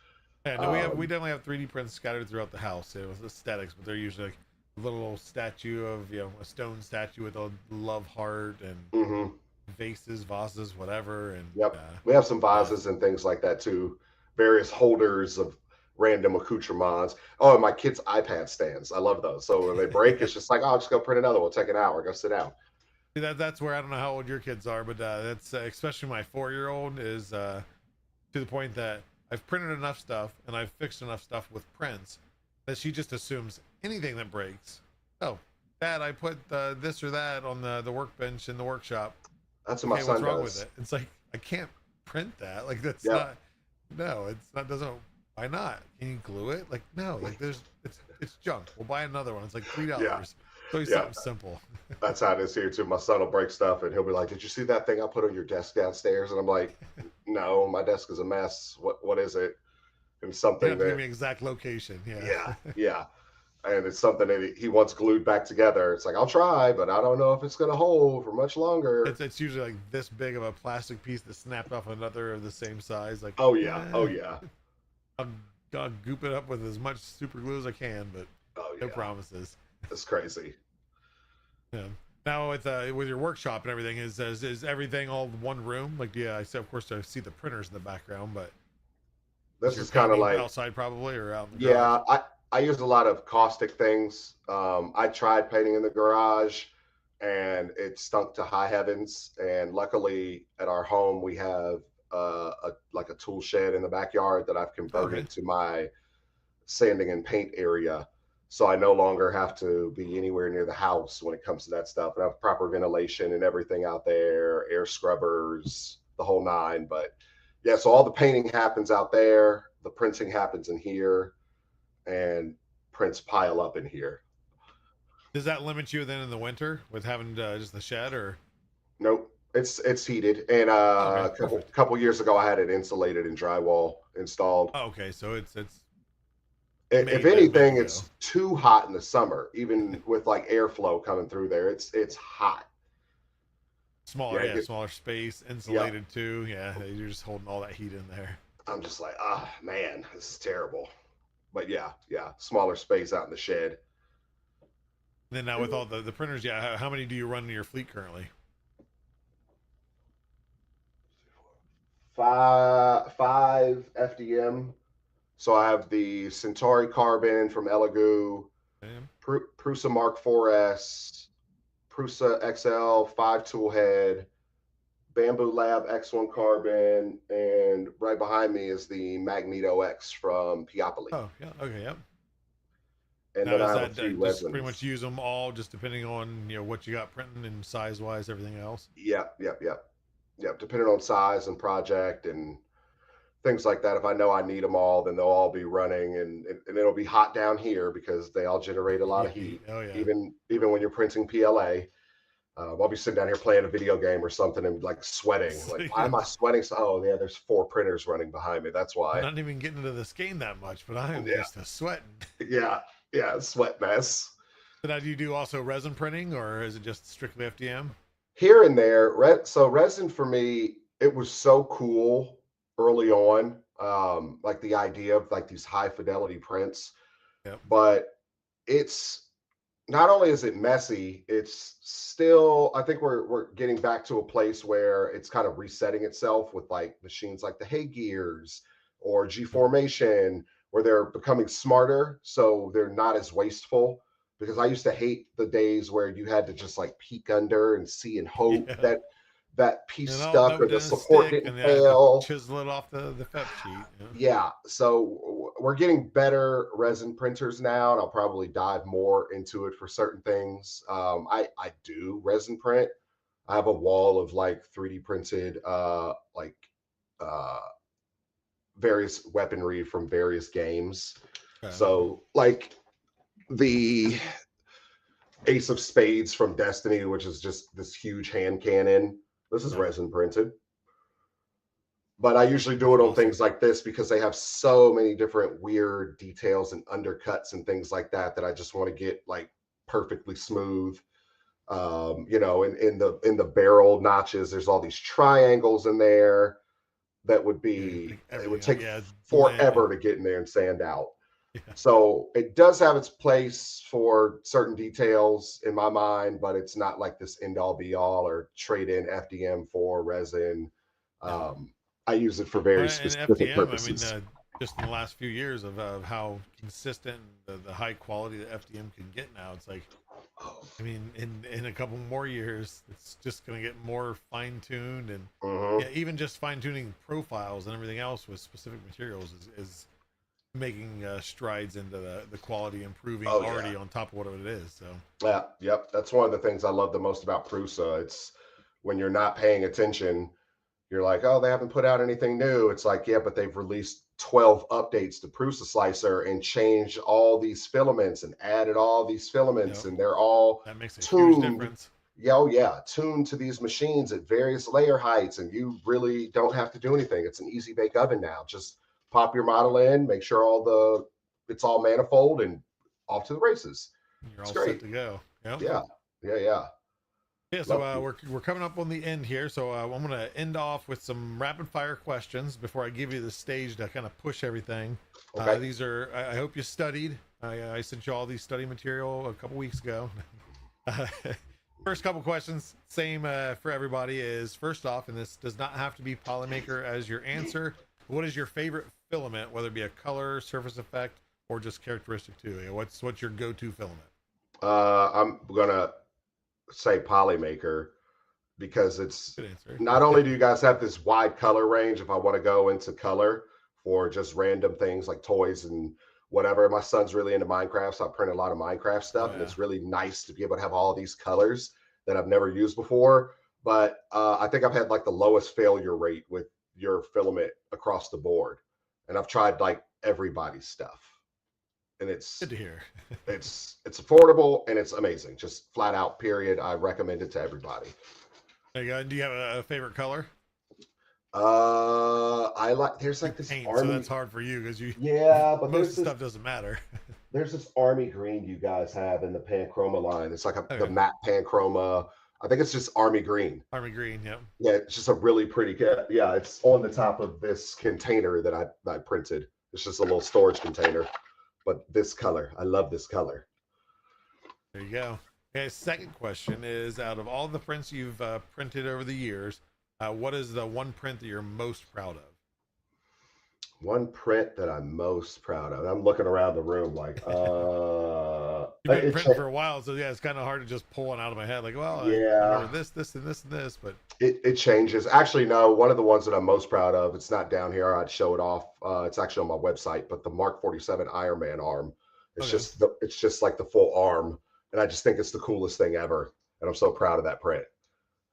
Yeah, no, we Um, definitely have 3D prints scattered throughout the house. It was aesthetics, but they're usually like a little statue of a stone statue with a love heart and mhm. vases, whatever, and Yep. We have some yeah, vases and things like that too. Various holders of random accoutrements. Oh, and my kids' iPad stands. I love those. So when they break, it's just like, oh, I'll just go print another one. Take an hour. Go sit down. see, that's where I don't know how old your kids are, but that's especially my 4-year-old is to the point that I've printed enough stuff and I've fixed enough stuff with prints that she just assumes anything that breaks. Oh, Dad, I put this or that on the workbench in the workshop. That's what my Okay, what's son wrong with does. it? It's like, I can't print that. Like, that's Yep. not. No, it's not. Doesn't. Why not? Can you glue it? Like, no. Like, it's junk. We'll buy another one. It's like $3. Yeah. It's always Yeah. something simple. That's how it is here too. My son will break stuff and he'll be like, did you see that thing I put on your desk downstairs? And I'm like, no, my desk is a mess. What is it? And You something have to give that, me exact location. Yeah. yeah, yeah. And it's something that he wants glued back together. It's like, I'll try, but I don't know if it's going to hold for much longer. It's usually like this big of a plastic piece that snapped off another of the same size. Like, Oh, yeah. Oh, yeah. I'll, I'll goop it up with as much super glue as I can, but Oh, no yeah. promises. It's crazy. Yeah. Now with your workshop and everything, is everything all one room? Like, yeah, I said, of course, I see the printers in the background, but is This your is kind of painting like, outside probably or out in the garage? yeah, I use a lot of caustic things. I tried painting in the garage. and it stunk to high heavens. And luckily, at our home, we have like a tool shed in the backyard that I've Okay. converted to my sanding and paint area. So I no longer have to be anywhere near the house when it comes to that stuff. And I have proper ventilation and everything out there, air scrubbers, the whole nine. But yeah, so all the painting happens out there, the printing happens in here, and prints pile up in here. Does that limit you then in the winter with having just the shed, or? Nope. It's heated, and Oh, okay, a perfect. couple years ago, I had it insulated and drywall installed. Oh, okay, so it's If made to anything, go. it's too hot in the summer, even with like airflow coming through there. It's hot. Smaller, Yeah, yeah, smaller space, yep. insulated too. Yeah, you're just holding all that heat in there. I'm just like, ah, man, this is terrible. But yeah, smaller space out in the shed. And then now with all the printers, yeah, how many do you run in your fleet currently? Five FDM. So I have the Centauri Carbon from Elegoo, Damn. Prusa Mark 4S, Prusa XL 5 tool head, Bamboo Lab X1 Carbon, and right behind me is the Magneto X from Peopoly. Oh, yeah, okay, yep. And Now then I is have a that few just pretty much resins. use them all, just depending on what you got printing and size wise, everything else? Yep. Depending on size and project and things like that. If I know I need them all, then they'll all be running, and it'll be hot down here because they all generate a lot Yeah, of heat. heat. Oh yeah. Even when you're printing PLA, I'll be sitting down here playing a video game or something and like sweating. Like, why am I sweating? So, oh yeah, there's 4 printers running behind me. That's I'm why. not even getting into this game that much, but I am Yeah, just a sweating. yeah, sweat mess. So now do you do also resin printing, or is it just strictly FDM? Here and there. So resin for me, it was so cool early on. Like the idea of like these high fidelity prints, Yep. but it's not only is it messy, it's still, I think we're getting back to a place where it's kind of resetting itself with like machines like the Hay Gears or G Yep. Formation, where they're becoming smarter, so they're not as wasteful. Because I used to hate the days where you had to just like peek under and see and hope Yeah. that that piece And oh stuck no, it or the didn't support stick, didn't and I had to fail. chisel it off the FEP sheet. Yeah, so we're getting better resin printers now, and I'll probably dive more into it for certain things. I do resin print. I have a wall of like 3D printed like uh various weaponry from various games. Okay. So like the Ace of Spades from Destiny, which is just this huge hand cannon. This is Yep. resin printed. But I usually do That's it on awesome. things like this because they have so many different weird details and undercuts and things like that that I just want to get like perfectly smooth. In the barrel notches, there's all these triangles in there that would Yeah, be, like it would everything. take Yeah, blend. forever to get in there and sand out. Yeah. So it does have its place for certain details in my mind, but it's not like this end all be all or trade in FDM for resin. Yeah. Um, I use it for very And specific FDM, I mean, purposes. just in the last few years of how consistent the high quality that FDM can get now, it's like, I mean, in a couple more years, it's just going to get more fine tuned, and Mhm. yeah, even just fine tuning profiles and everything else with specific materials is making strides into the quality improving Oh yeah, already on top of what it is. So yeah, yep. That's one of the things I love the most about Prusa. It's when you're not paying attention, you're like, oh, they haven't put out anything new. It's like, yeah, but they've released 12 updates to Prusa Slicer and changed all these filaments and added all these filaments, yep, and they're all that makes a huge tuned. difference. Yeah, oh yeah, tuned to these machines at various layer heights, and you really don't have to do anything. It's an easy bake oven now. Just pop your model in, make sure it's all manifold, and off to the races. You're It's all set great. to go. Yep. Yeah, yeah. Yeah, so Love to. we're coming up on the end here, so I'm gonna end off with some rapid fire questions before I give you the stage to kind of push everything. Okay. These are I hope you studied. I sent you all these study material a couple weeks ago. First couple questions, same for everybody. Is first off, and this does not have to be Polymaker as your answer. What is your favorite filament, whether it be a color, surface effect, or just characteristic too? What's your go-to filament? I'm gonna say Polymaker because it's Good answer. not only do you guys have this wide color range if I want to go into color for just random things like toys and whatever. My son's really into Minecraft, so I print a lot of Minecraft Oh stuff, and yeah. it's really nice to be able to have all these colors that I've never used before. But I think I've had like the lowest failure rate with your filament across the board, and I've tried like everybody's stuff, and Good to hear. it's affordable and it's amazing. Just flat out, period. I recommend it to everybody. There you go. Do you have a favorite color? I like. There's You like this paint, so army. that's hard for you because you Yeah, but most of the stuff doesn't matter. there's this army green you guys have in the Panchroma line. It's like the Okay. matte Panchroma. I think it's just army green. Army green, yep. Yeah, it's just a really pretty. Yeah, it's on the top of this container that I printed. It's just a little storage container, but this color, I love this color. There you go. Okay, second question is, out of all the prints you've printed over the years, what is the one print that you're most proud of? One print that I'm most proud of. I'm looking around the room like, You've been it's printing for a while, so yeah, it's kind of hard to just pull one out of my head. Like, well, I yeah, remember this, this, and this, and this, but it changes. Actually, no, one of the ones that I'm most proud of, it's not down here. I'd show it off. It's actually on my website, but the Mark 47 Iron Man arm. okay. It's just like the full arm, and I just think it's the coolest thing ever, and I'm so proud of that print.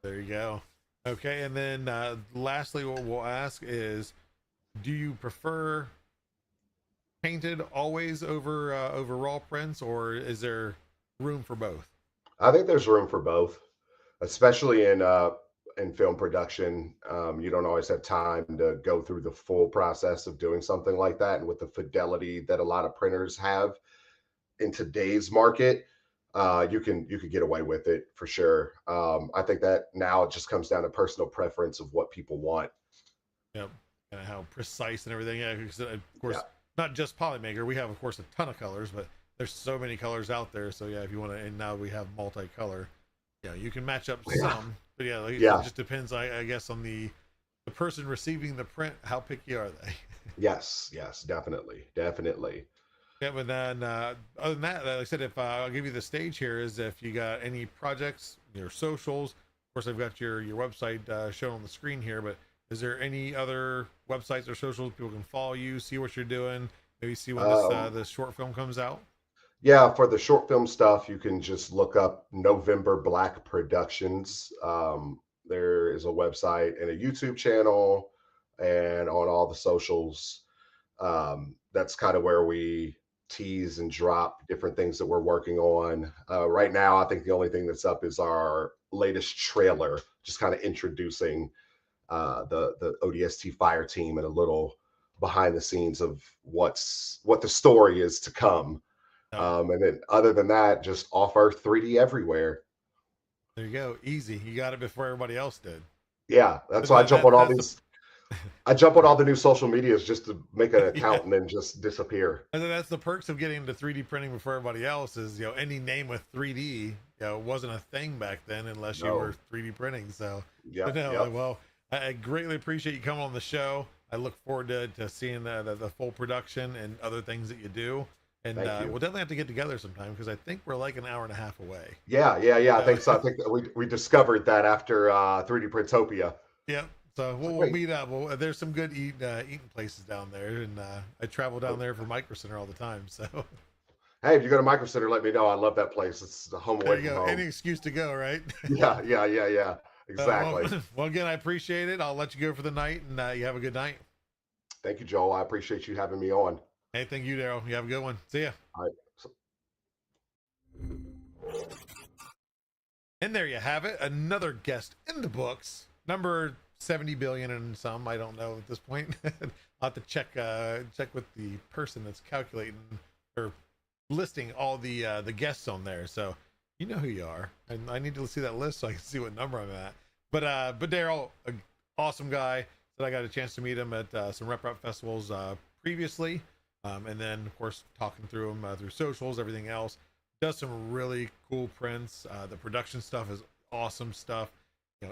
There you go. Okay, and then lastly, what we'll ask is, do you prefer painted always over raw prints, or is there room for both? I think there's room for both, especially in film production. You don't always have time to go through the full process of doing something like that, and with the fidelity that a lot of printers have in today's market, you could get away with it for sure. I think that now it just comes down to personal preference of what people want. Yep, and how precise and everything. Yeah, 'cause, of course, Yeah, not just Polymaker. We have, of course, a ton of colors, but there's so many colors out there. So yeah, if you want to, and now we have multicolor. Yeah, you can match up yeah, some, but yeah, like, it yeah. just depends, I guess, on the person receiving the print. How picky are they? Yes, yes, definitely, definitely. Yeah, but then other than that, like I said, if I'll give you the stage here, is if you got any projects, your socials. Of course, I've got your website shown on the screen here, but is there any other websites or socials people can follow you, see what you're doing, maybe see when this short film comes out? Yeah, for the short film stuff, you can just look up November Black Productions. There is a website and a YouTube channel, and on all the socials. That's kind of where we tease and drop different things that we're working on. Right now, I think the only thing that's up is our latest trailer, just kind of introducing the ODST Fire team and a little behind the scenes of what the story is to come. No. And then other than that, just off Earth 3D everywhere. There you go, easy. You got it before everybody else did. Yeah, that's But why I that, jump that on all that's the these. I jump on all the new social medias just to make an account and then just disappear. And then that's the perks of getting into 3D printing before everybody else is, any name with 3D, wasn't a thing back then unless you were No. 3D printing. So, Yeah, but no, yep. well, I greatly appreciate you coming on the show. I look forward to seeing the full production and other things that you do. And Thank you. we'll definitely have to get together sometime because I think we're like an hour and a half away. Yeah. I think so. I think that we discovered that after 3D Printopia. Yeah. So we'll Great. meet up. There's some good eating places down there, and I travel down there for Micro Center all the time. So Hey, if you go to Micro Center, let me know. I love that place. It's the home there away you from go. home. Any excuse to go, right? Yeah. Exactly. Well, again, I appreciate it. I'll let you go for the night, and you have a good night. Thank you, Joel. I appreciate you having me on. Hey, thank you, Darryl. You have a good one. See ya. All right. And there you have it. Another guest in the books. Number 70 billion and some. I don't know at this point. I'll have to check with the person that's calculating or listing all the guests on there. So you know who you are. And I need to see that list so I can see what number I'm at. But Darryl, an awesome guy. That I got a chance to meet him at some rep festivals previously. And then, of course, talking through them through socials, everything else. Does some really cool prints. The production stuff is awesome stuff.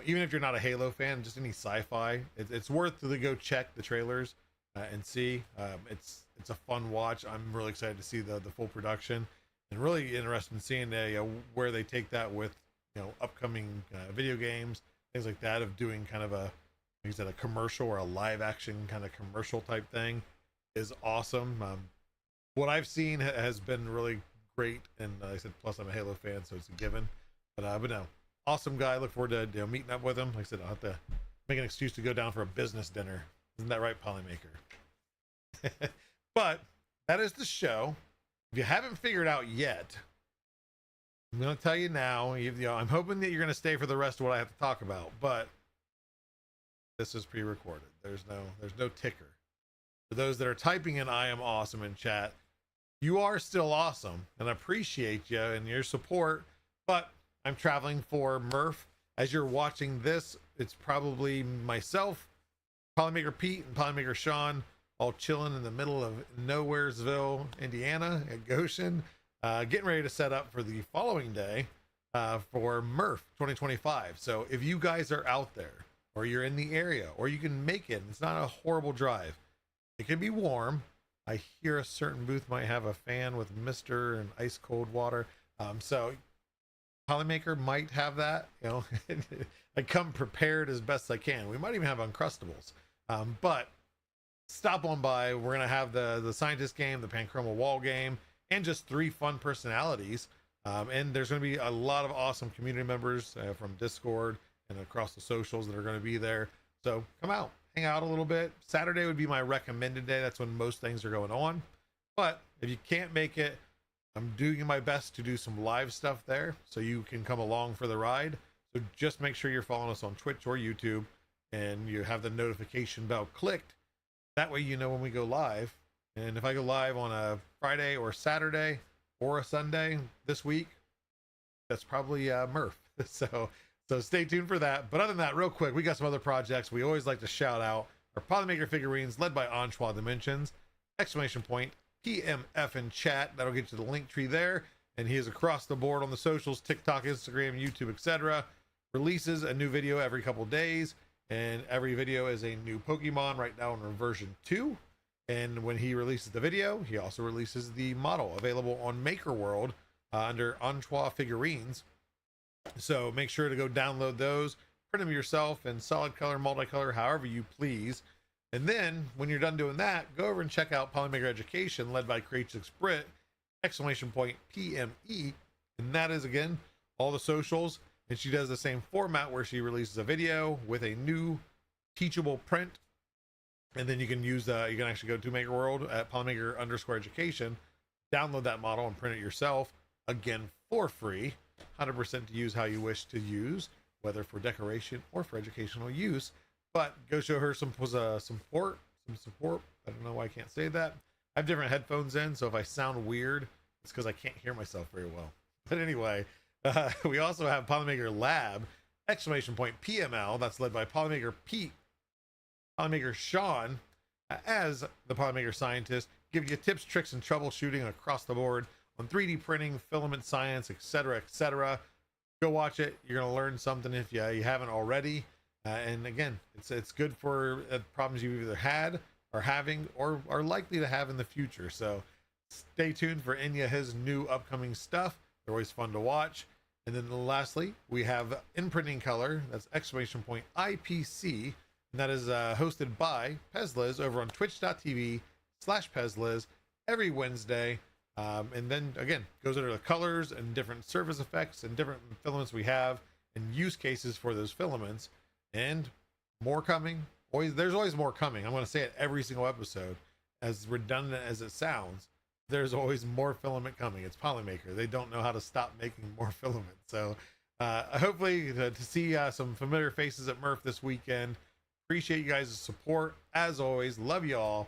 Even if you're not a Halo fan, just any sci-fi, it's worth to go check the trailers and see. It's a fun watch. I'm really excited to see the full production, and really interested in seeing where they take that with upcoming video games, things like that, of doing kind of like I said, a commercial or a live action kind of commercial type thing is awesome. What I've seen has been really great, and like I said, plus I'm a Halo fan, so it's a given. But no, awesome guy. Look forward to meeting up with him. Like I said, I'll have to make an excuse to go down for a business dinner. Isn't that right, Polymaker? But that is the show. If you haven't figured out yet, I'm going to tell you now. I'm hoping that you're going to stay for the rest of what I have to talk about, but this is pre-recorded. There's no ticker. For those that are typing in "I am awesome" in chat, you are still awesome, and I appreciate you and your support. But I'm traveling for Murph. As you're watching this, it's probably myself, Polymaker Pete, and Polymaker Sean, all chilling in the middle of Nowheresville, Indiana, at Goshen, getting ready to set up for the following day for Murph 2025. So if you guys are out there, or you're in the area, or you can make it, it's not a horrible drive. It can be warm. I hear a certain booth might have a fan with Mister and ice cold water. So Polymaker might have that. I come prepared as best I can. We might even have Uncrustables. But stop on by. We're gonna have the scientist game, the Panchroma wall game, and just 3 fun personalities. And there's gonna be a lot of awesome community members from Discord and across the socials that are gonna be there. So come out, hang out a little bit. Saturday would be my recommended day. That's when most things are going on. But if you can't make it, I'm doing my best to do some live stuff there so you can come along for the ride. So just make sure you're following us on Twitch or YouTube, and you have the notification bell clicked. That way you know when we go live. And if I go live on a Friday or Saturday or a Sunday this week, that's probably Murph. So stay tuned for that. But other than that, real quick, we got some other projects we always like to shout out. Our Polymaker figurines led by Anchois Dimensions, !PMF in chat. That'll get you the link tree there. And he is across the board on the socials, TikTok, Instagram, YouTube, etc. Releases a new video every couple days, and every video is a new Pokemon. Right now in version 2. And when he releases the video, he also releases the model available on Maker World under Anchois Figurines. So make sure to go download those, print them yourself in solid color, multicolor, however you please. And then when you're done doing that, go over and check out Polymaker Education, led by Creatrix Brit, !PME. And that is, again, all the socials. And she does the same format where she releases a video with a new teachable print. And then you can use you can actually go to Maker World at Polymaker_education, download that model and print it yourself, again for free, 100% to use how you wish to use, whether for decoration or for educational use. But go show her some support. I don't know why I can't say that. I have different headphones in, so if I sound weird, it's because I can't hear myself very well. But anyway, we also have Polymaker Lab, !PML. That's led by Polymaker Pete, Polymaker Sean, as the Polymaker scientist, giving you tips, tricks, and troubleshooting across the board on 3D printing, filament science, etc., etc. Go watch it. You're going to learn something if you haven't already. And again, it's good for problems you've either had, are having, or are likely to have in the future. So stay tuned for any of his new upcoming stuff. They're always fun to watch. And then lastly, we have In Printing Color. That's !IPC. And that is hosted by Pezliz over on twitch.tv/Pezliz every Wednesday. And then again, goes under the colors and different surface effects and different filaments we have and use cases for those filaments, and more coming. There's always more coming. I'm going to say it every single episode, as redundant as it sounds. There's always more filament coming. It's Polymaker. They don't know how to stop making more filament. So hopefully to see some familiar faces at Murph this weekend. Appreciate you guys' support. As always, love you all.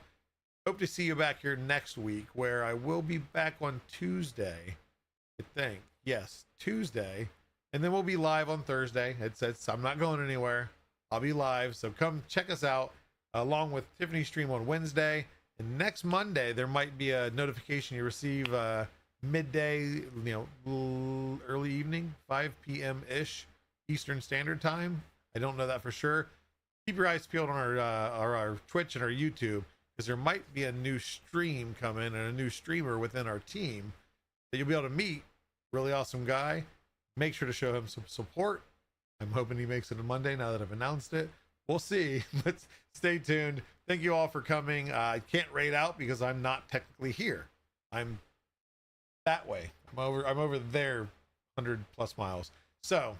Hope to see you back here next week, where I will be back on Tuesday, I think. Yes, Tuesday. And then we'll be live on Thursday. I'm not going anywhere. I'll be live. So come check us out, along with Tiffany's stream on Wednesday. And next Monday, there might be a notification you receive midday, early evening, 5 p.m.-ish Eastern Standard Time. I don't know that for sure. Keep your eyes peeled on our Twitch and our YouTube, because there might be a new stream coming and a new streamer within our team that you'll be able to meet. Really awesome guy. make sure to show him some support. I'm hoping he makes it on Monday now that I've announced it. We'll see, but stay tuned. Thank you all for coming. I can't raid out because I'm not technically here. I'm that way. I'm over there 100 plus miles. So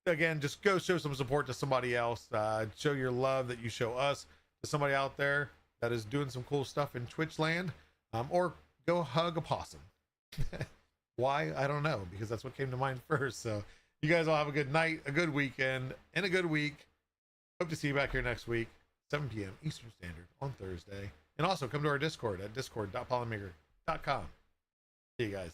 again, just go show some support to somebody else. Show your love that you show us to somebody out there that is doing some cool stuff in Twitch land, or go hug a possum. Why? I don't know, because that's what came to mind first. So you guys all have a good night, a good weekend, and a good week. Hope to see you back here next week, 7 p.m. Eastern Standard on Thursday. And also come to our Discord at discord.polymaker.com. See you guys.